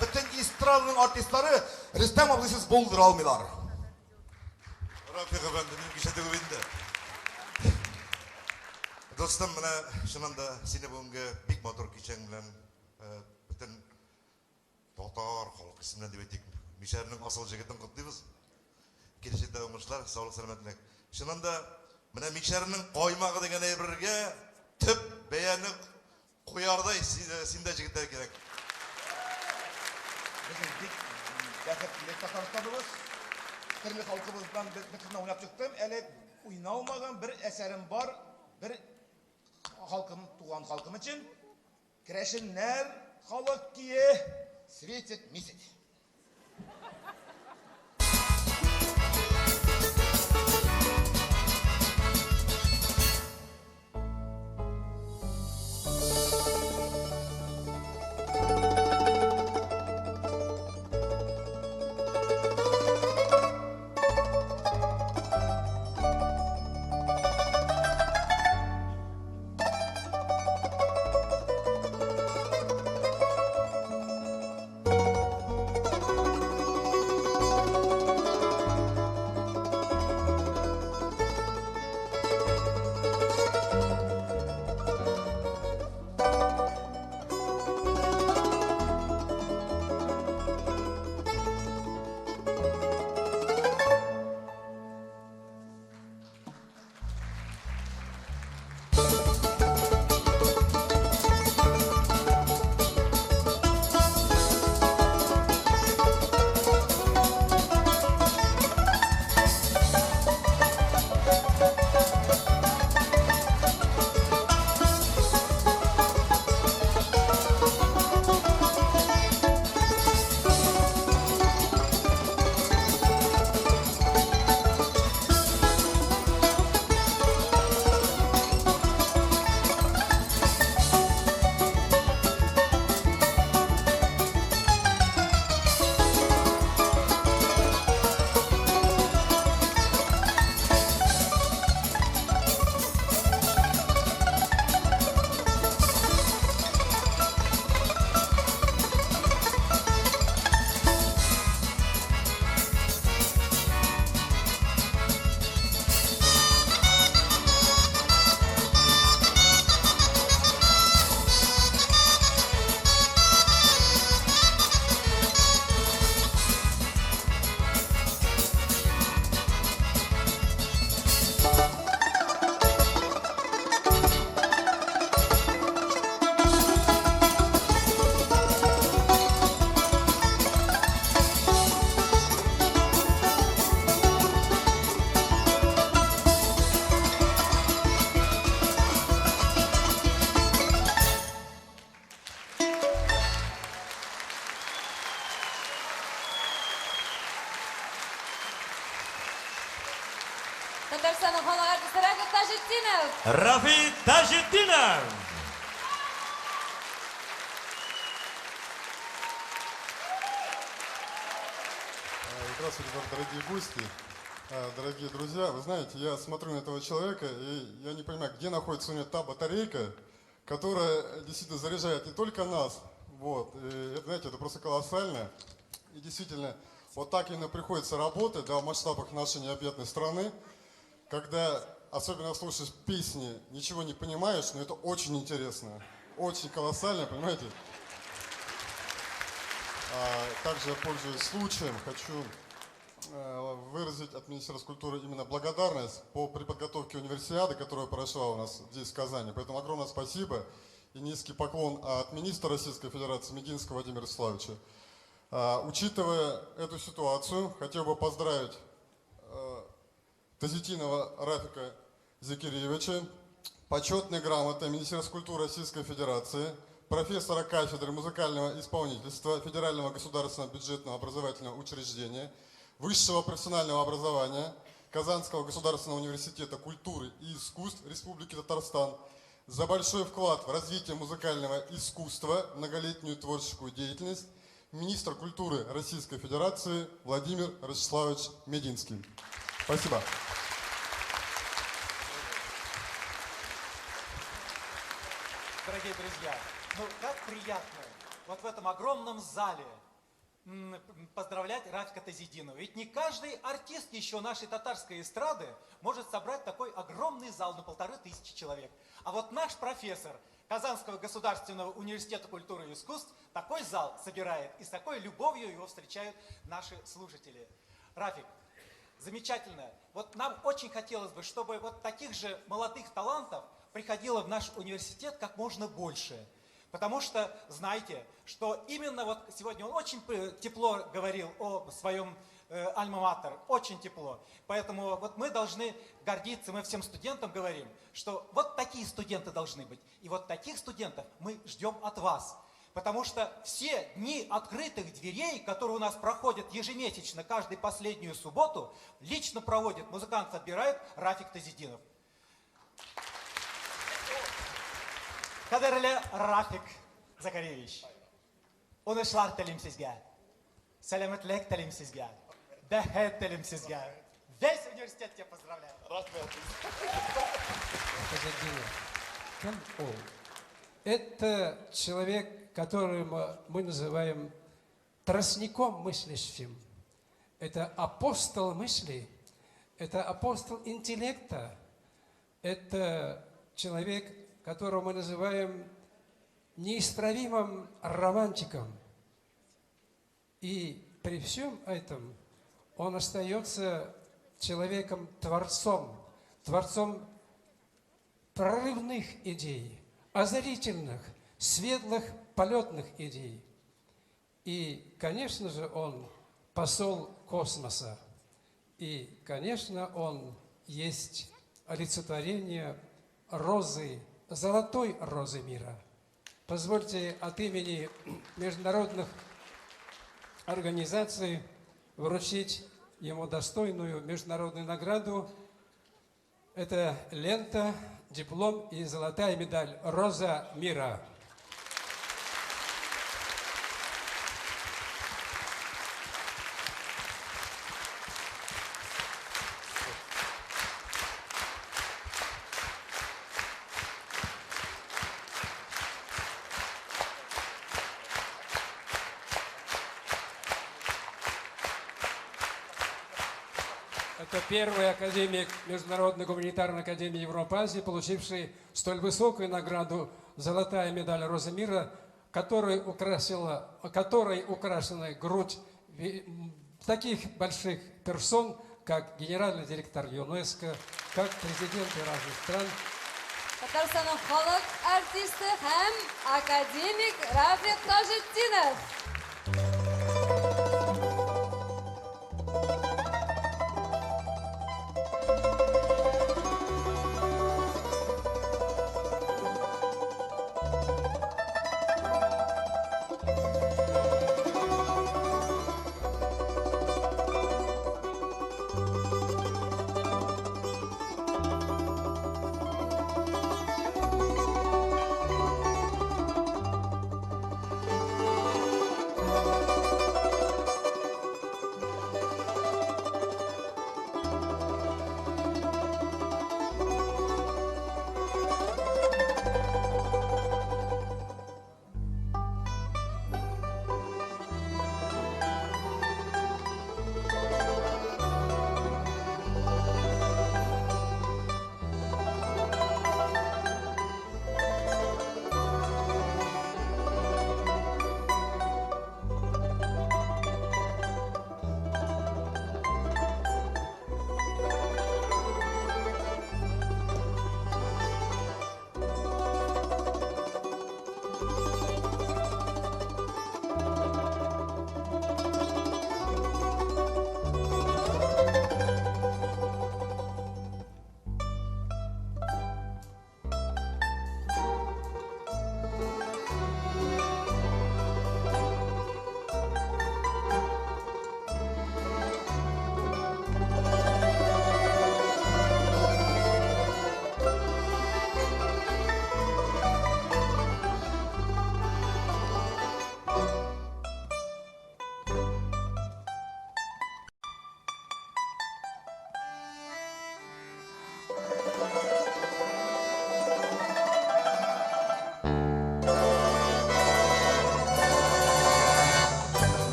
[SPEAKER 2] Bütün эстраданың артистлары Рөстәм абыйсыз булдыра алмыйлар.
[SPEAKER 8] Рафик efendi, benim kişide güvende. Dostum, bana şunanda seni bugünkü big motor kişen bilen bütün Tatar halk isimden deb ettik. Mişerinin asıl jigitini kutlaymiz. Kelişekte ömürler, sağlık selametlik. Şunanda bana Mişerinin koymağı degen birge tüp beğeni koyarday sinde jigitler gerek.
[SPEAKER 2] Bizim dik Tatarstanımız, Kırmızı halkımızdan bir oynap çıktım. Ele oynalmagan bir eserim var. Bir halkım, tuğan halkım için. Kreşinler halk kiye svetset miset.
[SPEAKER 3] Татарстанның халық артисты Рафик Тажетдинов.
[SPEAKER 4] Рафик Тажетдинов.
[SPEAKER 10] Здравствуйте, дорогие гости, дорогие друзья. Вы знаете, я смотрю на этого человека, и я не понимаю, где находится у него та батарейка, которая действительно заряжает не только нас, вот, и, это, знаете, это просто колоссально. И действительно, вот так именно приходится работать, да, в масштабах нашей необъятной страны, когда особенно слушаешь песни, ничего не понимаешь, но это очень интересно, очень колоссально, понимаете? Также, пользуясь случаем, хочу выразить от Министерства культуры именно благодарность при подготовке универсиады, которая прошла у нас здесь, в Казани. Поэтому огромное спасибо и низкий поклон от министра Российской Федерации Мединского Владимира Вячеславовича. Учитывая эту ситуацию, хотел бы поздравить Тазетдинова Рафика Зекириевича, почетной грамотой Министерства культуры Российской Федерации, профессора кафедры музыкального исполнительства Федерального государственного бюджетного образовательного учреждения, высшего профессионального образования Казанского государственного университета культуры и искусств Республики Татарстан за большой вклад в развитие музыкального искусства, многолетнюю творческую деятельность, министр культуры Российской Федерации Владимир Ростиславович Мединский. Спасибо.
[SPEAKER 11] Дорогие друзья, ну как приятно вот в этом огромном зале поздравлять Рафика Тазетдинова. Ведь не каждый артист еще нашей татарской эстрады может собрать такой огромный зал на 1500 человек. А вот наш профессор Казанского государственного университета культуры и искусств такой зал собирает, и с такой любовью его встречают наши слушатели. Рафик, замечательно. Вот нам очень хотелось бы, чтобы вот таких же молодых талантов приходило в наш университет как можно больше. Потому что, знаете, что именно вот сегодня он очень тепло говорил о своем альма-матер, очень тепло. Поэтому вот мы должны гордиться, мы всем студентам говорим, что вот такие студенты должны быть. И вот таких студентов мы ждем от вас. Потому что все дни открытых дверей, которые у нас проходят ежемесячно, каждую последнюю субботу, лично проводит, музыкант отбирает Рафик Тазетдинов. Кадерлі Рафик Закаревич, унышлар тілейм сізге, сәлеметлік тілейм сізге, бәхет тілейм сізге. Весь университет тебя поздравляет.
[SPEAKER 12] Это человек, которого мы называем тростником мыслящим. Это апостол мысли, это апостол интеллекта, это человек, которого мы называем неисправимым романтиком. И при всем этом он остается человеком-творцом, творцом прорывных идей, озарительных, светлых, полетных идей. И, конечно же, он посол космоса. И, конечно, он есть олицетворение розы, золотой розы мира. Позвольте от имени международных организаций вручить ему достойную международную награду. Это лента, диплом и золотая медаль «Роза мира». Это первый академик Международной гуманитарной академии Европы-Азии, получивший столь высокую награду «Золотая медаль Розы мира», которой украшена грудь таких больших персон, как генеральный директор ЮНЕСКО, как президенты разных стран.
[SPEAKER 3] Татарстанның халық артисты һәм академик Рафик Тажетдинов.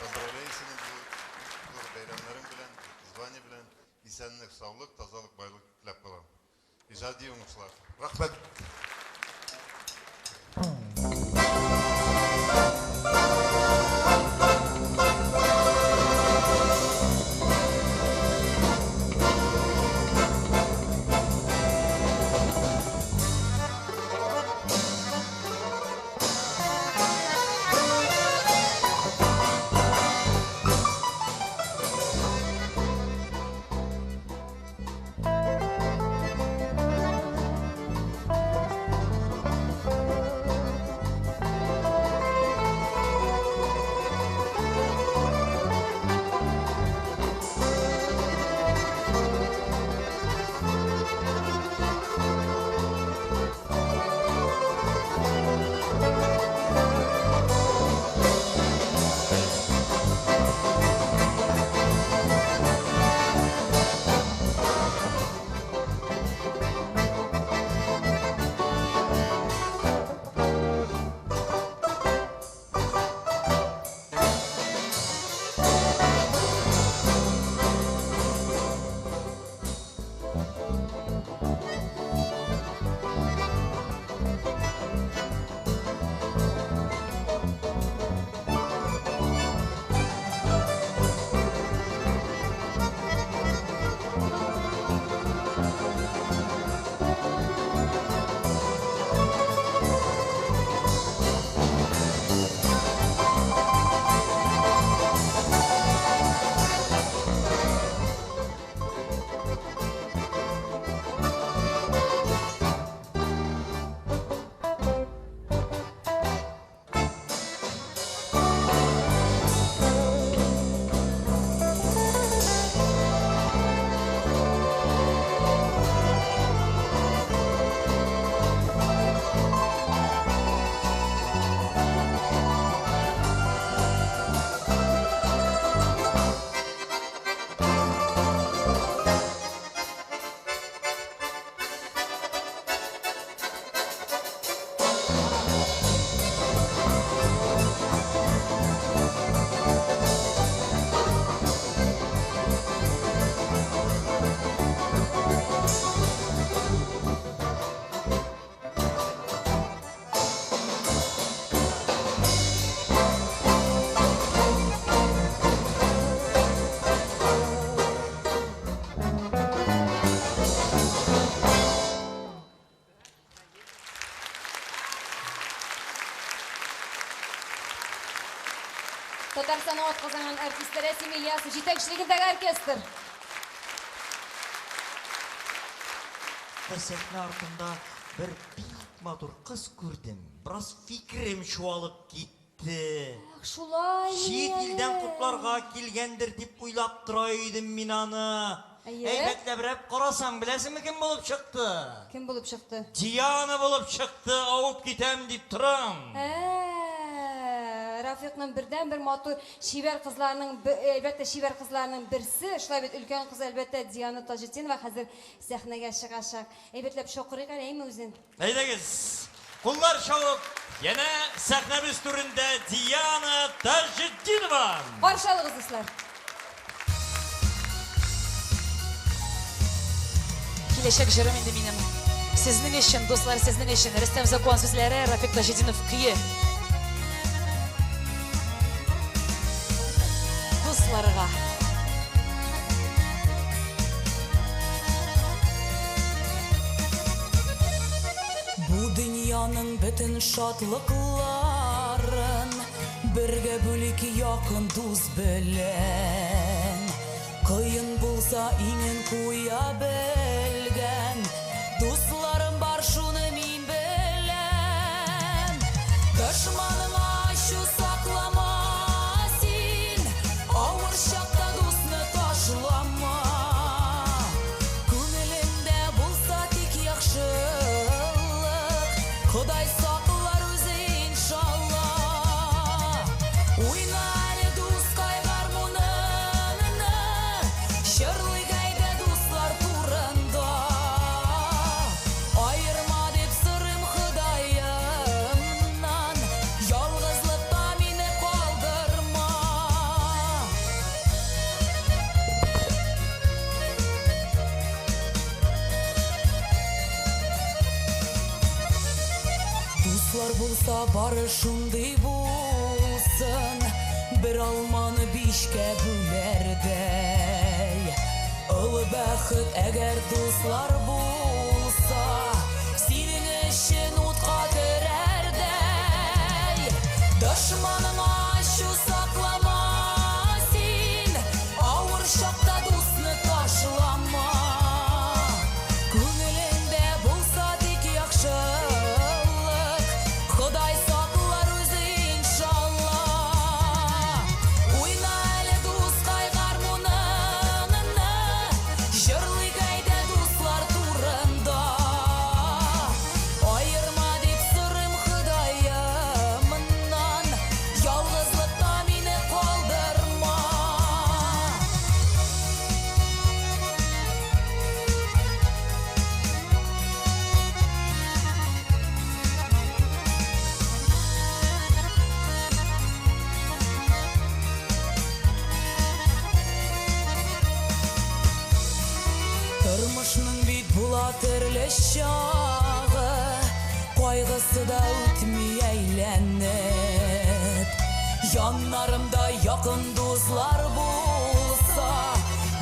[SPEAKER 8] Поздравляю seni bu bayramların bilen, звание bilen, isenlik, sağlık, tazalık, baylık tilep kalan. İcadi umutlar.
[SPEAKER 2] Rahmet.
[SPEAKER 3] Татарстан отказанган артистер Эсим Ильясов жетекчилигиндеги оркестр.
[SPEAKER 4] Сәхнә артында bir бик матур кыз күрдем. Біраз фикрем чуалып китте.
[SPEAKER 3] Шулай.
[SPEAKER 4] Чит илдән котларга килгәндер дип уйлап тора идем мин аны. Әйбәтләбрәп карасаң, беләсеңме кем булып чыкты?
[SPEAKER 3] Кем булып чыкты?
[SPEAKER 4] Диана булып чыкты, авып китәм дип торам.
[SPEAKER 3] Рафикның бердән бер матур шибәр кызларының, әлбәттә шибәр кызларының берсе, шулай бит өлкән кыз әлбәттә Диана Таҗетдинова хәзер сәхнәгә чыгачак. Әйбәтләп шакырыйк әле әйме үзен.
[SPEAKER 4] Әйдәгез, куллар шавып, янә сәхнәбез түрендә Диана Таҗетдинова.
[SPEAKER 3] Каршы алыгыз дуслар.
[SPEAKER 5] Киләчәк җырым инде минем. Сезнең өчен, дуслар, сезнең өчен. Рөстәм Закон сүзләре, Рафик Таҗетдинов көе. Дусларга.
[SPEAKER 6] Бу дөньяның бөтен шатлыкларын бергә бүлик якын дус белән. Кыен булса иңен куя белгән, дусларым бар шуны мин беләм. Дошманыңа ачу саклама син, авыр чакта дусны ташлама. Күңелеңдә булса тик яхшылык, Ходай саклар үзе иншалла. Уйна әле дус кайгар муныңны, җырлый гайда дуслар турында. болса бары шундый булсын, bir алманы бишкә бүләрдәй. Олы бәхет әгәр дуслар булса, синең өчен утка керәрдәй. Дошманыңа ачу саклама син, авыр чакта дусны ташлама. Күңелеңдә булса тик яхшылык, Ходай саклар үзе иншалла. Уйна әле дускай гармуныңны, җырлый гайда дуслар турында. Аерма дип сырым Ходаемнан, ялгызлыкта мине калдырма. Тормышның бит була төрле чагы, кайгысы да үтми әйләнеп. Яннарымда якын дуслар булса,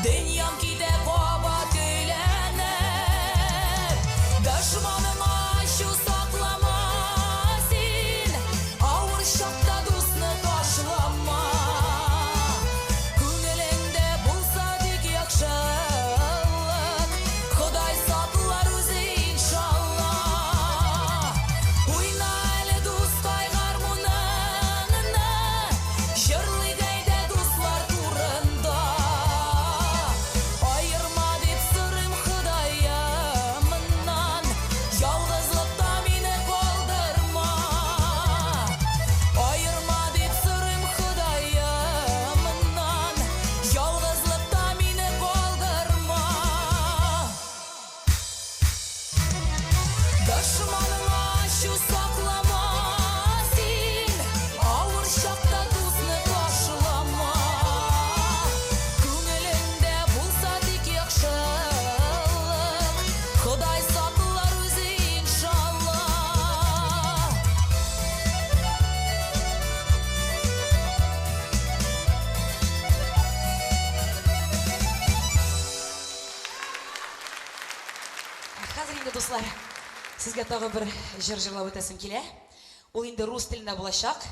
[SPEAKER 6] дөньям китә кабат әйләнеп. Дошманыңа ачу саклама син, авыр чакта дусны ташлама. Күңелеңдә булса тик яхшылык, Ходай саклар үзе иншалла. Уйна әле дускай гармуныңны, җырлый гайда дуслар турында. Аерма дип сырым Ходаемнан, ялгызлыкта мине калдырма. Аерма дип сырым Ходаемнан, ялгызлыкта мине калдырма. Дошманыңа ачу саклама син, авыр чакта дусны ташлама. Күңелеңдә булса тик яхшылык, Ходай саклар үзе иншалла.
[SPEAKER 5] Хәзер инде дуслар, сезгә тагы бер җыр җырлап үтәсем килә. Ул инде рус телендә булачак.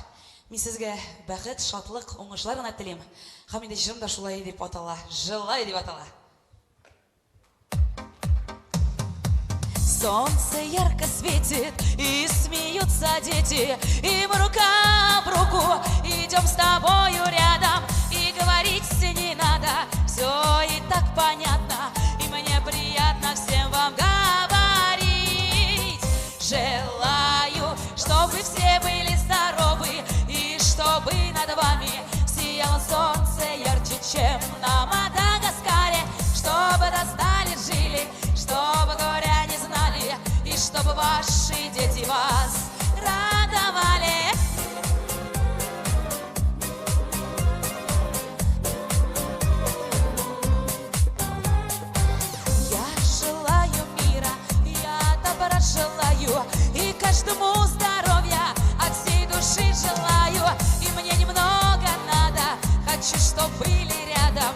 [SPEAKER 5] Мин сезгә бәхет, шатлык, уңышлар гына телим. Һәм инде җырым да шулай дип атала. Җылай дип атала.
[SPEAKER 6] Солнце ярко светит, и смеются дети, и мы рука в руку идем с тобою рядом, и говорить не надо, все и так понятно, и мне приятно всем вам говорить. Желаю, чтобы все были здоровы, и чтобы над вами сияло солнце ярче, чем на Мадагаскаре, чтобы достали, жили, чтобы горя не знали, и чтобы ваши дети вас радовали. Я желаю мира, я добра желаю, и каждому здоровья от всей души желаю. И мне немного надо, хочу, чтобы были рядом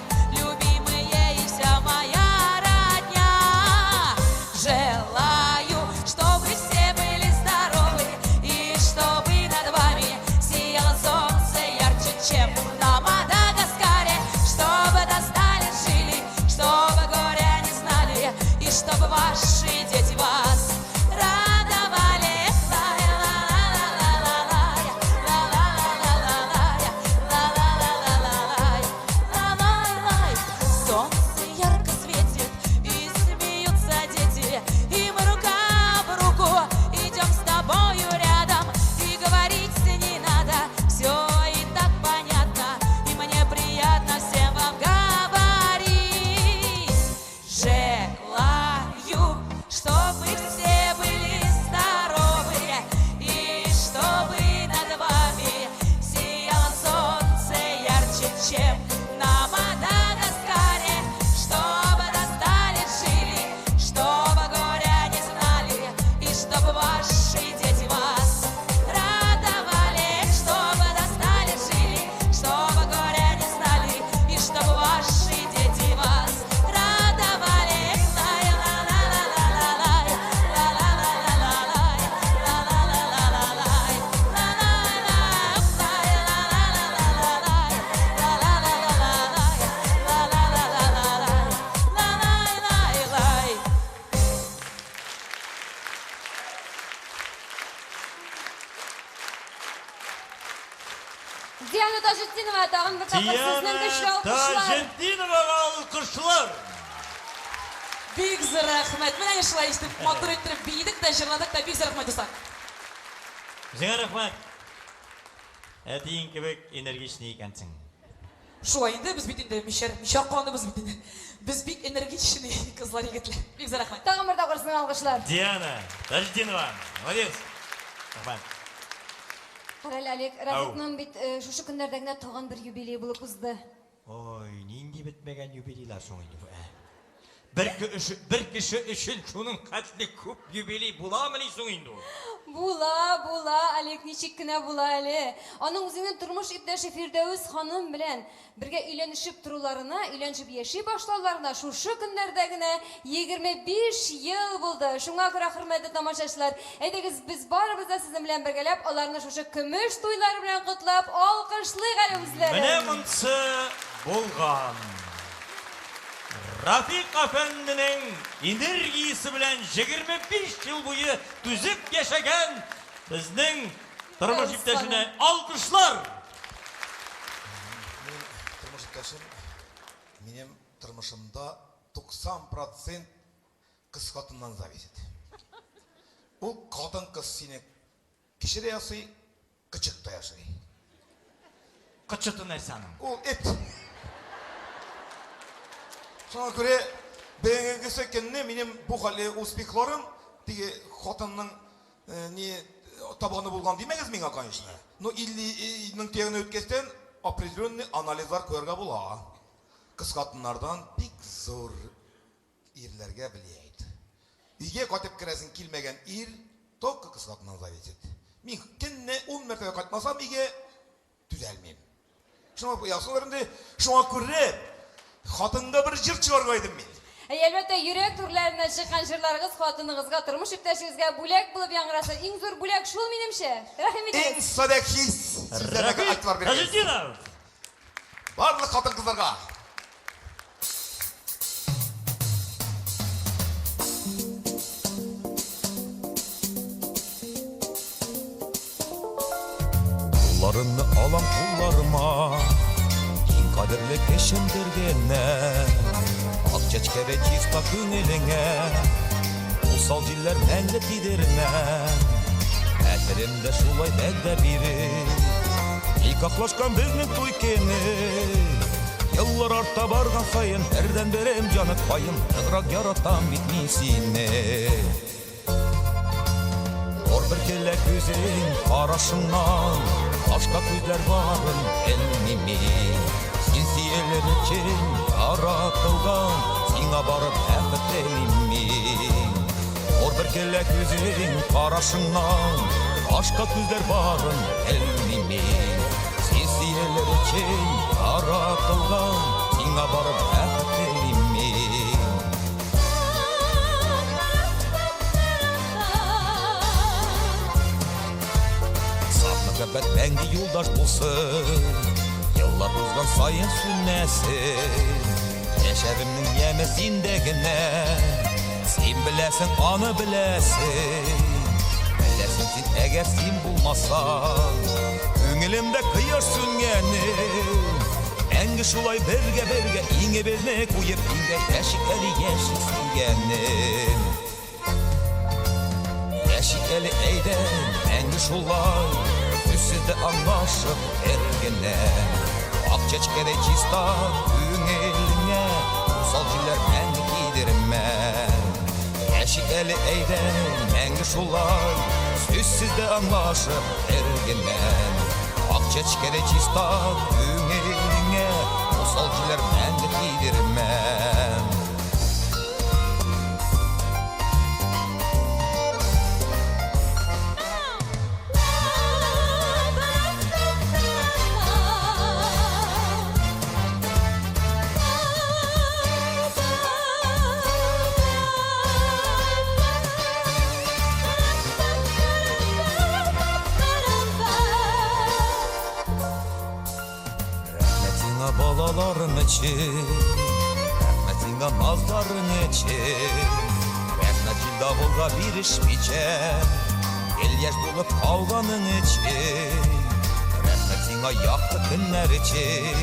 [SPEAKER 3] Тиана, тагын бер тапкыр сезнең көчле алкышлар.
[SPEAKER 4] Тажетдиновага алкышлар.
[SPEAKER 5] Бик зур рәхмәт. Менә шулай итеп, матур итеп бийдек тә, җырладык та, бик зур рәхмәт дуслар.
[SPEAKER 4] Сиңа рәхмәт. Әтиң кебек энергичный икәнсең.
[SPEAKER 5] Шулай инде, без бит инде мишәр каныбыз бит инде. Без бик энергичный кызлар, егетләр. Бик зур рәхмәт.
[SPEAKER 3] Тагын бер тапкыр сезнең алкышлар.
[SPEAKER 4] Диана Тажетдинова, молодец. Рәхмәт.
[SPEAKER 3] Карал Алик, Рафикның бит шушы көннәрдә генә тагын бер юбилей булып узды.
[SPEAKER 4] Ой, нинди бетмәгән юбилейлар соң инде бу. Бер кеше өчен шуның хәтле күп юбилей буламыни соң инде ул?
[SPEAKER 3] Була, Алик ничек кенә була әле. Аның үзенең тормыш иптәше Фирдәүс ханым белән бергә өйләнешеп торуларына, өйләнешеп яши башлауларына шушы көннәрдә генә 25 ел булды. Шуңа күрә хөрмәтле тамашачылар, әйдәгез без барыбыз да сезнең белән бергәләп аларны шушы көмеш туйлары белән котлап алкышлыйк әле үзләрен.
[SPEAKER 4] Менә монсы булган. Рафик әфәнденең энергиясе белән 25 ел буе түзеп яшәгән безнең тормыш иптәшенә алкышлар.
[SPEAKER 2] Тормыш иптәшем, минем тормышымда 90% кыз хатыннан зависит. Ул катын кыз сине кичерә ясый, кычыкта яшый.
[SPEAKER 4] Кычыты нәрсәнең?
[SPEAKER 2] Ул эт. Шуңа күрә бәйгегә сөккәнне минем бу хәле успехларым теге хатынның ни табаны булган димәгез миңа, конечно. Но 50 мең тегене үткәстән определенный анализлар күрергә була. Кыз хатыннардан бик зур ирләргә влияет. Өйгә кайтып керәсең килмәгән ир только кыз хатыннан зависит. Мин көнне 10 мәртәбә кайтмасам өйгә түзәлмим. Шуңа ясыларында шуңа күрә хатында бер җыр чыгарга идем мин.
[SPEAKER 3] Әлбәттә, йөрәк түрләренә чыккан җырларыгыз хатыныгызга, тормыш иптәшегезгә бүләк булып яңгыраса. Иң зур бүләк шул минемчә. Рәхим
[SPEAKER 2] Иң
[SPEAKER 3] итегез.
[SPEAKER 2] садак хис сезләргә айтылар бирегез.
[SPEAKER 4] Тажетдинов.
[SPEAKER 2] Барлык хатын кызларга.
[SPEAKER 1] Кулларымны алам кулларыма, киң кадерле кешендергенне, ак чәчкәдә чиста күңелеңә, усал җилләр мәңге тидеренә, хәтеремдә шулай бәддә биреп, никахлашкан безнең туй көне, еллар арта барган саен, бердән берем җаны каен, ныграк яратам бит мин сине. Ор бер келә күзең карашыңнан, башка күзләр барын белмими. Син сөйләр өчен яратылган, сиңа барып бәхет телими. Ор бер келә күзең карашыңнан, башка күзләр барын белмими. Син сөйләр өчен яратылган, сиңа барып бәхет телими. Мәхәббәт мәңге юлдаш булсын, еллар узган саен сүнмәсен. Яшәвемнең яме синдә генә, син беләсең, аны беләсең. Беләсең син, әгәр син булмасаң, күңелемдә кояш сүнгәне. Мәңге шулай бергә иңебезне куеп, иңгә яшик әле яшик сиңгәнем. Яшик әле әйдә, мәңге шулай Üstüde anlaşıp ergene, ak çeçkede çista küngeliğine, usal ciller mengi gidirme. Eşik eli eyden mengi şulay, üstüde anlaşıp ergene, ak çeçkede çista küngeliğine, usal ciller mengi gidirme. Balaların için, rahmetinga nazların için, rahmetin davulga bir iş biçer, el yaş bulup kalganın için, rahmetin сиңа яқты күннәр için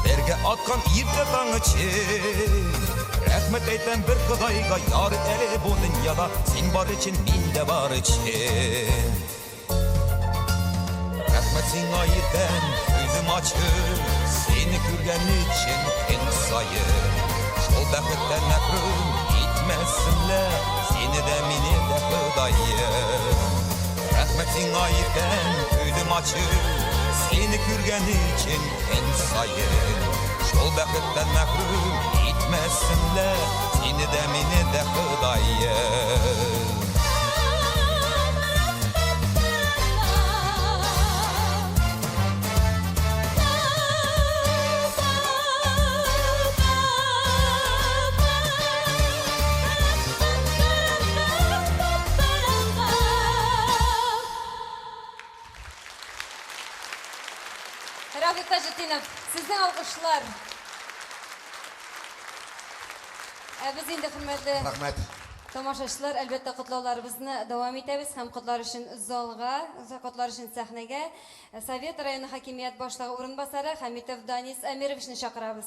[SPEAKER 1] Берге атқан ирте таң için Рәхмет әйтәм бір Құдайға Яр әлі бұл дүнияда Сен бар için, мен де бар için Рәхмет сиңа иртән Күзім açık Seni күргән için Күн сайын Шол бәхеттән мәхрүм Итмәсенләр Seni de meni de Құдайым Рәхмет сиңа иртән Күзім açık Seni күргән için Күн сайын Шол бәхеттән мәхрүм Итмәсенләр Seni de meni de Құдайым
[SPEAKER 3] Рафик Тажетдинов, sizden alkışlar. Biz indi hürmetli
[SPEAKER 2] Рахмет.
[SPEAKER 3] Тамашачылар, әлбәттә котлауларыбызны дәвам итәбез һәм котлар өчен залга, котлар өчен сәхнәгә Совет районы хакимият башлыгы урынбасары Хәмитов Данис Әмировичне чакырабыз.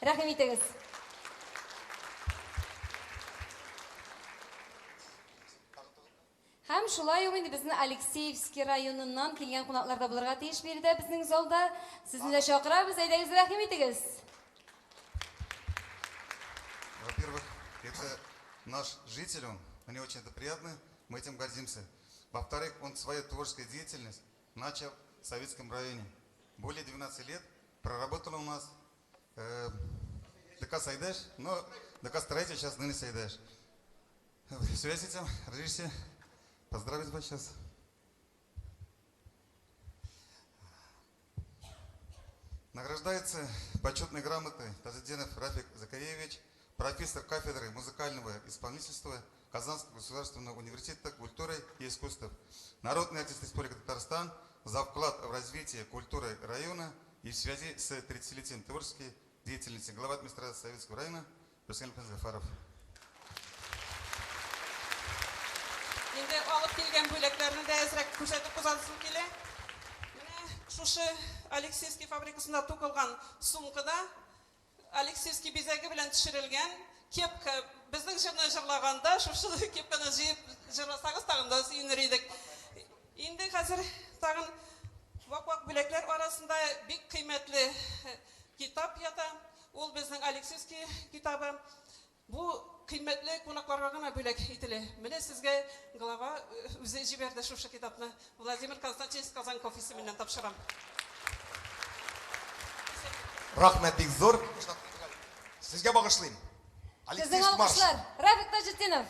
[SPEAKER 3] Рәхим итегез. Һәм шулай ук инде безнең Алексеевский районыннан килгән кунаклар да булырга тиеш биредә безнең залда. Сезне дә чакырабыз, әйдәгез, рәхим итегез.
[SPEAKER 9] Во-первых, это наш житель, он, мне очень это приятно, мы этим гордимся. Во-вторых, он свою творческую деятельность начал в Советском районе. Более 12 лет проработал у нас ДК Сайдаш, но ДК строитель сейчас ныне Сайдаш. В связи с этим, разрешите поздравить вас сейчас. Награждается почетной грамотой Тажетдинов Рафик Закаревич, профессор кафедры музыкального исполнительства Казанского государственного университета культуры и искусств, народный артист Республики Татарстан за вклад в развитие культуры района и в связи с 30-летием творческой деятельности глава администрации Советского района Рустам Гафаров.
[SPEAKER 13] Енді алып келген бөлектерін де әзірек көрсетіп қозатысым келе. Міне шушы Алексеевский фабрикасында тоқылған сумкада Алексеевский безәгі белән төшерелгән кепка. Безнең җырны җырлағанда шушы кепканы җыеп җырласагыз тагын да сөенер идек. Инде хәзер тагын вак-вак бүләкләр арасында бик кыйммәтле китап ята. Ул безнең Алексеевский китабы. Бу кыйммәтле кунакларга гына бүләк ителә. Менә сезгә глава үзе җибәрде шушы китапны. Владимир Константинович Казанков исеменнән тапшырам.
[SPEAKER 2] Рахмет бик зур. Сезгә багышлыйм.
[SPEAKER 3] Сезнең алкышлар, Рафик Тажетдинов.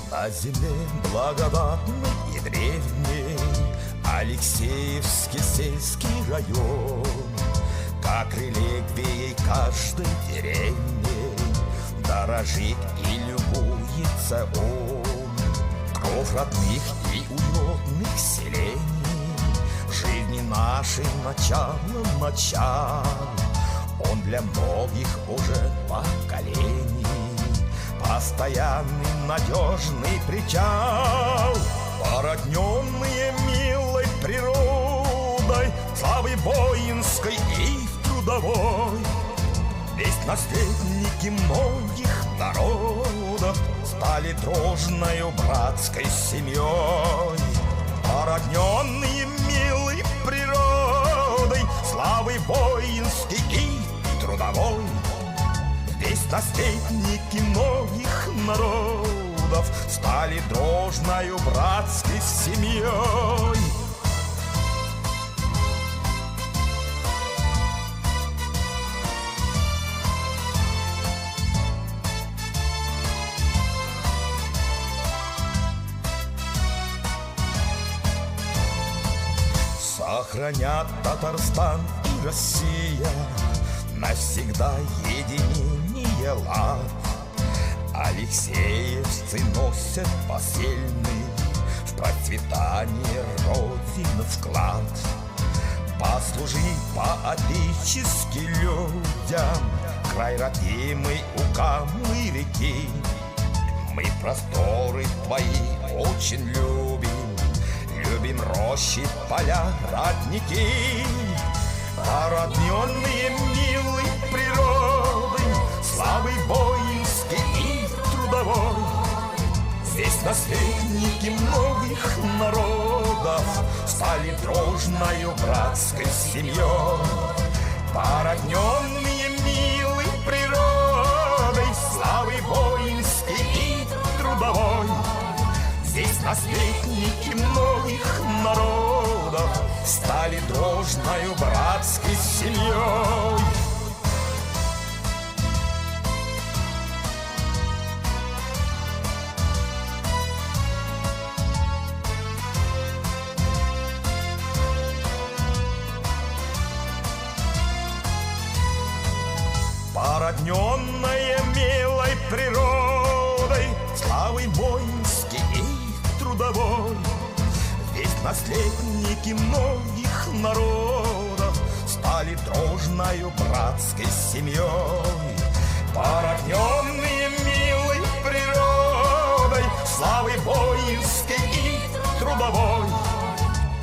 [SPEAKER 1] На земле благодатный и древний Алексеевский сельский район, как реликвией каждой деревни дорожит и любуется он. Кровь родных и уютных селений, жизни нашей начал. Он для многих уже поколений постоянный надежный причал, породненные милой природой, славой воинской и трудовой. Здесь наследники многих народов стали дружною братской семьей, породненные милой природой, славой воинской и трудовой. Здесь наследники многих народов стали дружною братской семьей. Сохранят Татарстан и Россия навсегда единение лад. Алексеевцы носят посельный в процветание Родины вклад. Послужить по-отечески людям, край родимый у Камы реки. Мы просторы твои очень любим, любим рощи, поля, родники. Породненные милой природой, славы воинской и трудовой. Здесь наследники многих народов стали дружною братской семьей. Породненные милой природой, славы воинской и трудовой. Здесь наследники многих народов стали дружною братской семьей. Породненная милой природой, славой воинской и трудовой. Здесь наследники многих народов стали дружною братской семьей. Породненные милой природой, славой воинской и трудовой.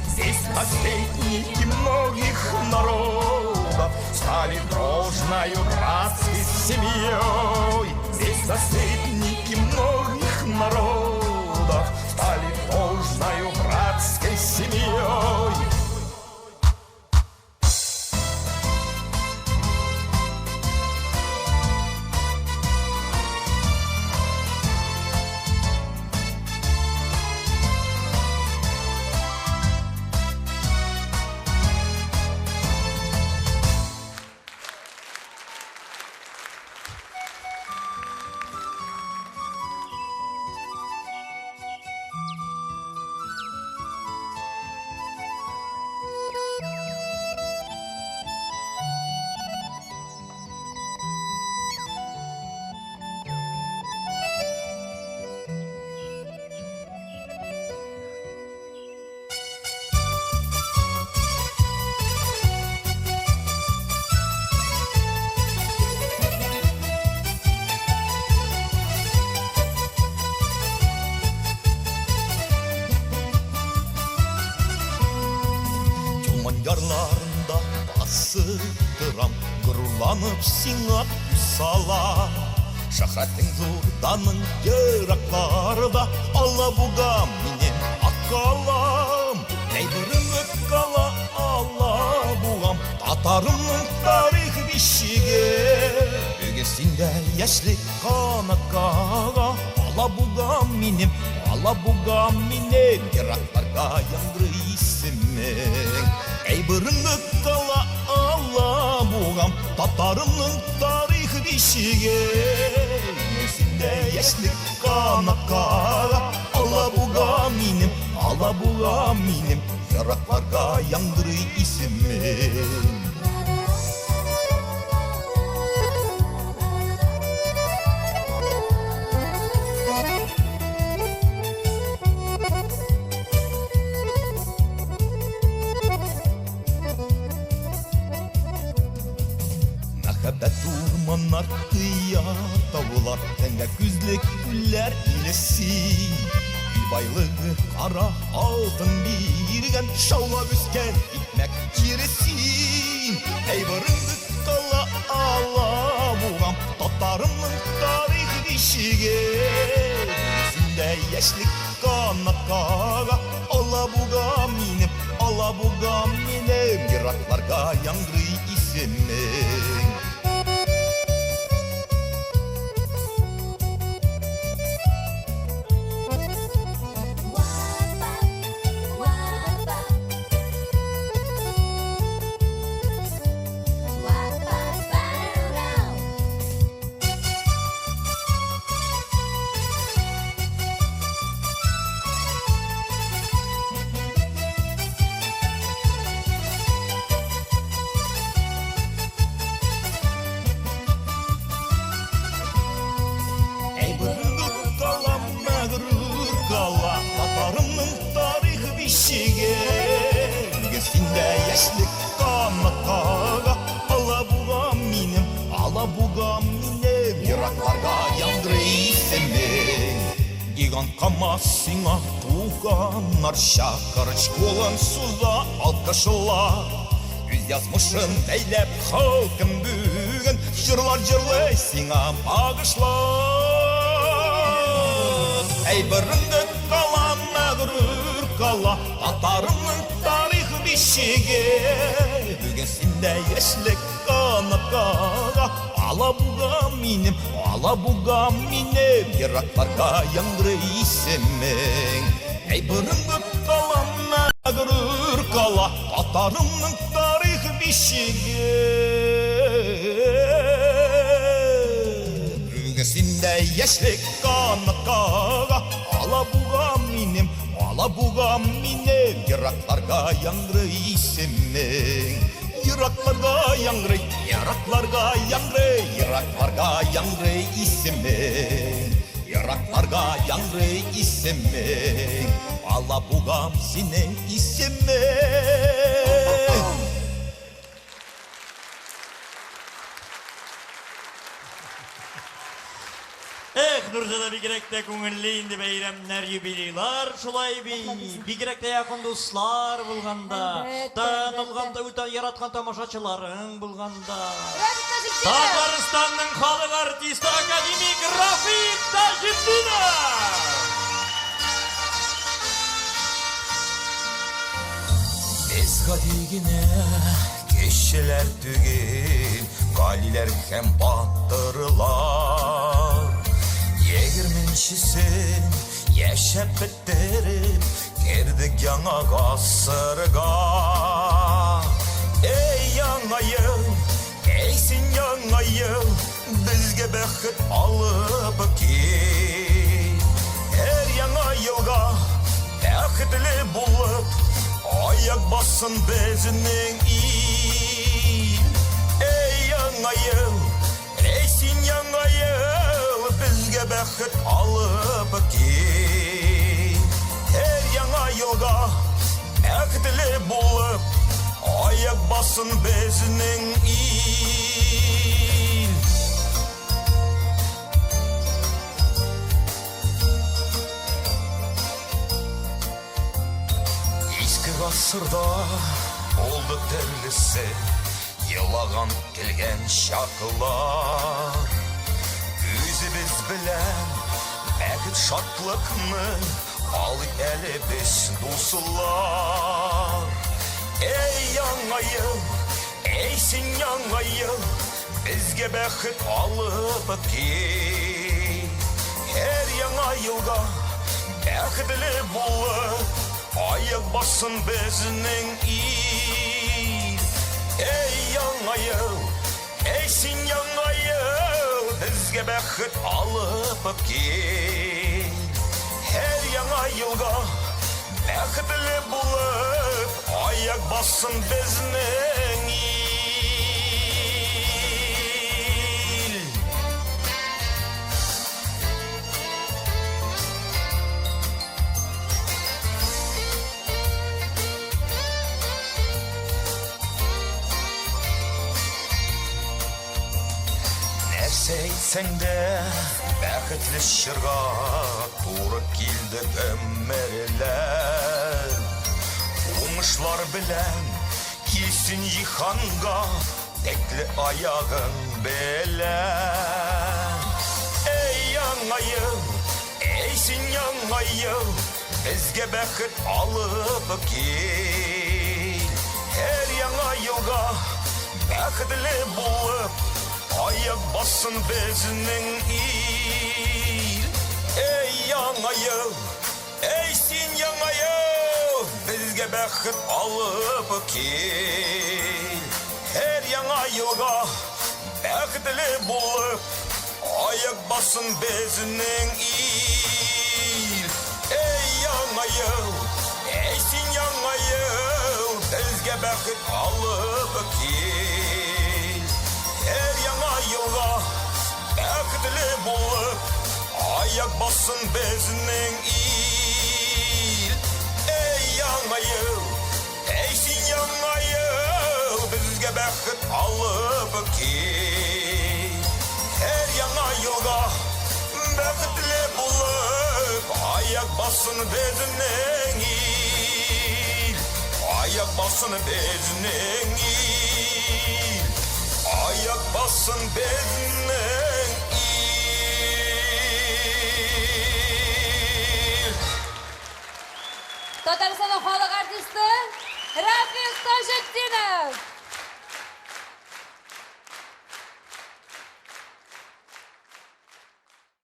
[SPEAKER 1] Здесь наследники многих народов стали дружною братской семьей. Здесь наследники многих народов стали дружною братской семьей. Ярларында басыдырам, гырланып сиңа сала. Шәһәртең зурданың ерактарында Алабуга минем акалам. Әйберем кала Алабугам, татарымның тарих бишиге. Бүген синдә яшьлек канакага, Алабугам минем, ерактарга яңгырый исемең. Әйбереңне кала Алабугам, татарымның тарих бишиге. Синдә яшьлек канакага, Алабуга минем, еракларга яңгырый исемең. Мәхәббәт урманнар, кыя таулар, тәңгә күзлек күлләр илеси. Ил байлыгы кара алтын биргән, шаулап үскән икмәк җиресин. Әйбереңне кала Алабугам, татарымның тарих бишиге. Синдә яшьлек канакага, Алабуга минем, еракларга яңгырый исемең. Иман КамАЗ сиңа туганнар, шақыр школын суза алкышлар. Үз язмышын бәйләп халкым бүгін, жырлар жырлай сиңа бағышлар. Әйбіріңді қала, мәғрүр қала, татарымның тарихы бешеге. Бүгін сенде ешлік қанатқаға, Алабуга минем, Ирактарға яңғыры исемең. Әйбіріңді қала, мәғрүр қала, татарымның тарихы бешеге. Бүгін сенде ешлік қанатқаға, Алабуга минем, Ирактарға яңғыры исемең. Ирактарға яңғыры, Ирактарға яңғыры исемең. Ирактарға яңғыры исемең. Алабугам сенің исемең.
[SPEAKER 4] Nurtada bigrekte көңіллейінді бәйремнәр юбилейлар шулай бигректе якын дуслар булганда, танылганда үтә яраткан тамашачыларың булганда. Татарстанның халық артисты академик Рафик Тажетдинов.
[SPEAKER 1] Без гадигене кешеләр түгел, галиләр һәм батырлар. Егерменчісін яшәп біттеріп, кердік яңа ғасырға. Эй яңа ел, эй сен яңа ел, бізге бәхет алып кел. Әр яңа елға бәхетлі болып, аяк басын бізінің ел. Эй яңа ел, эй сен яңа ел, бізге бәхет алып кел. Әр яңа елға бәхетлі болып, аяк басын бізінің ел. Ескі ғасырда болды тірлісі, елаған келген шақылар. Біз білән бәкіт шатлықны алы әлі біз дұсылар. Эй яңа ел, эй сен яңа ел, бізге бәкіт алып кел. Әр яңа елға бәкітлі болып, аяк басын бізінің ел. Эй яңа ел, эй сен яңа ел, бізге бәхет алып кел. Әр яңа елға бәхетлі болып, аяк басын бізінің ел. Сәйтсәң дә бәхетлі шырға туры келді өмірлер. Уңышлар білән кесін жиханға тәклі аяғын білән. Эй яңа ел, эй сен яңа ел, бізге бәхет алып кел. Әр яңа елға бәхетлі болып, аяк басын бізінің ел. Эй яңа ел, эй сен яңа ел, бізге бәхет алып кел. Әр яңа елға бәхетлі болып, аяк басын бізінің ел. Эй яңа ел, эй сен яңа ел, бізге бәхет алып кел. Әр яңа елға бәхетлі болып, аяк басын бізінің ел. Эй яңа ел, эй сен яңа ел, бізге бәхет алып кел. Әр яңа елға бәхетлі болып, bassın bezinin il. Ayak bassın bezinin il. Ayak bassın bezinin il.
[SPEAKER 3] Tatariston'un xalq artisti Rafik Tajuddinov.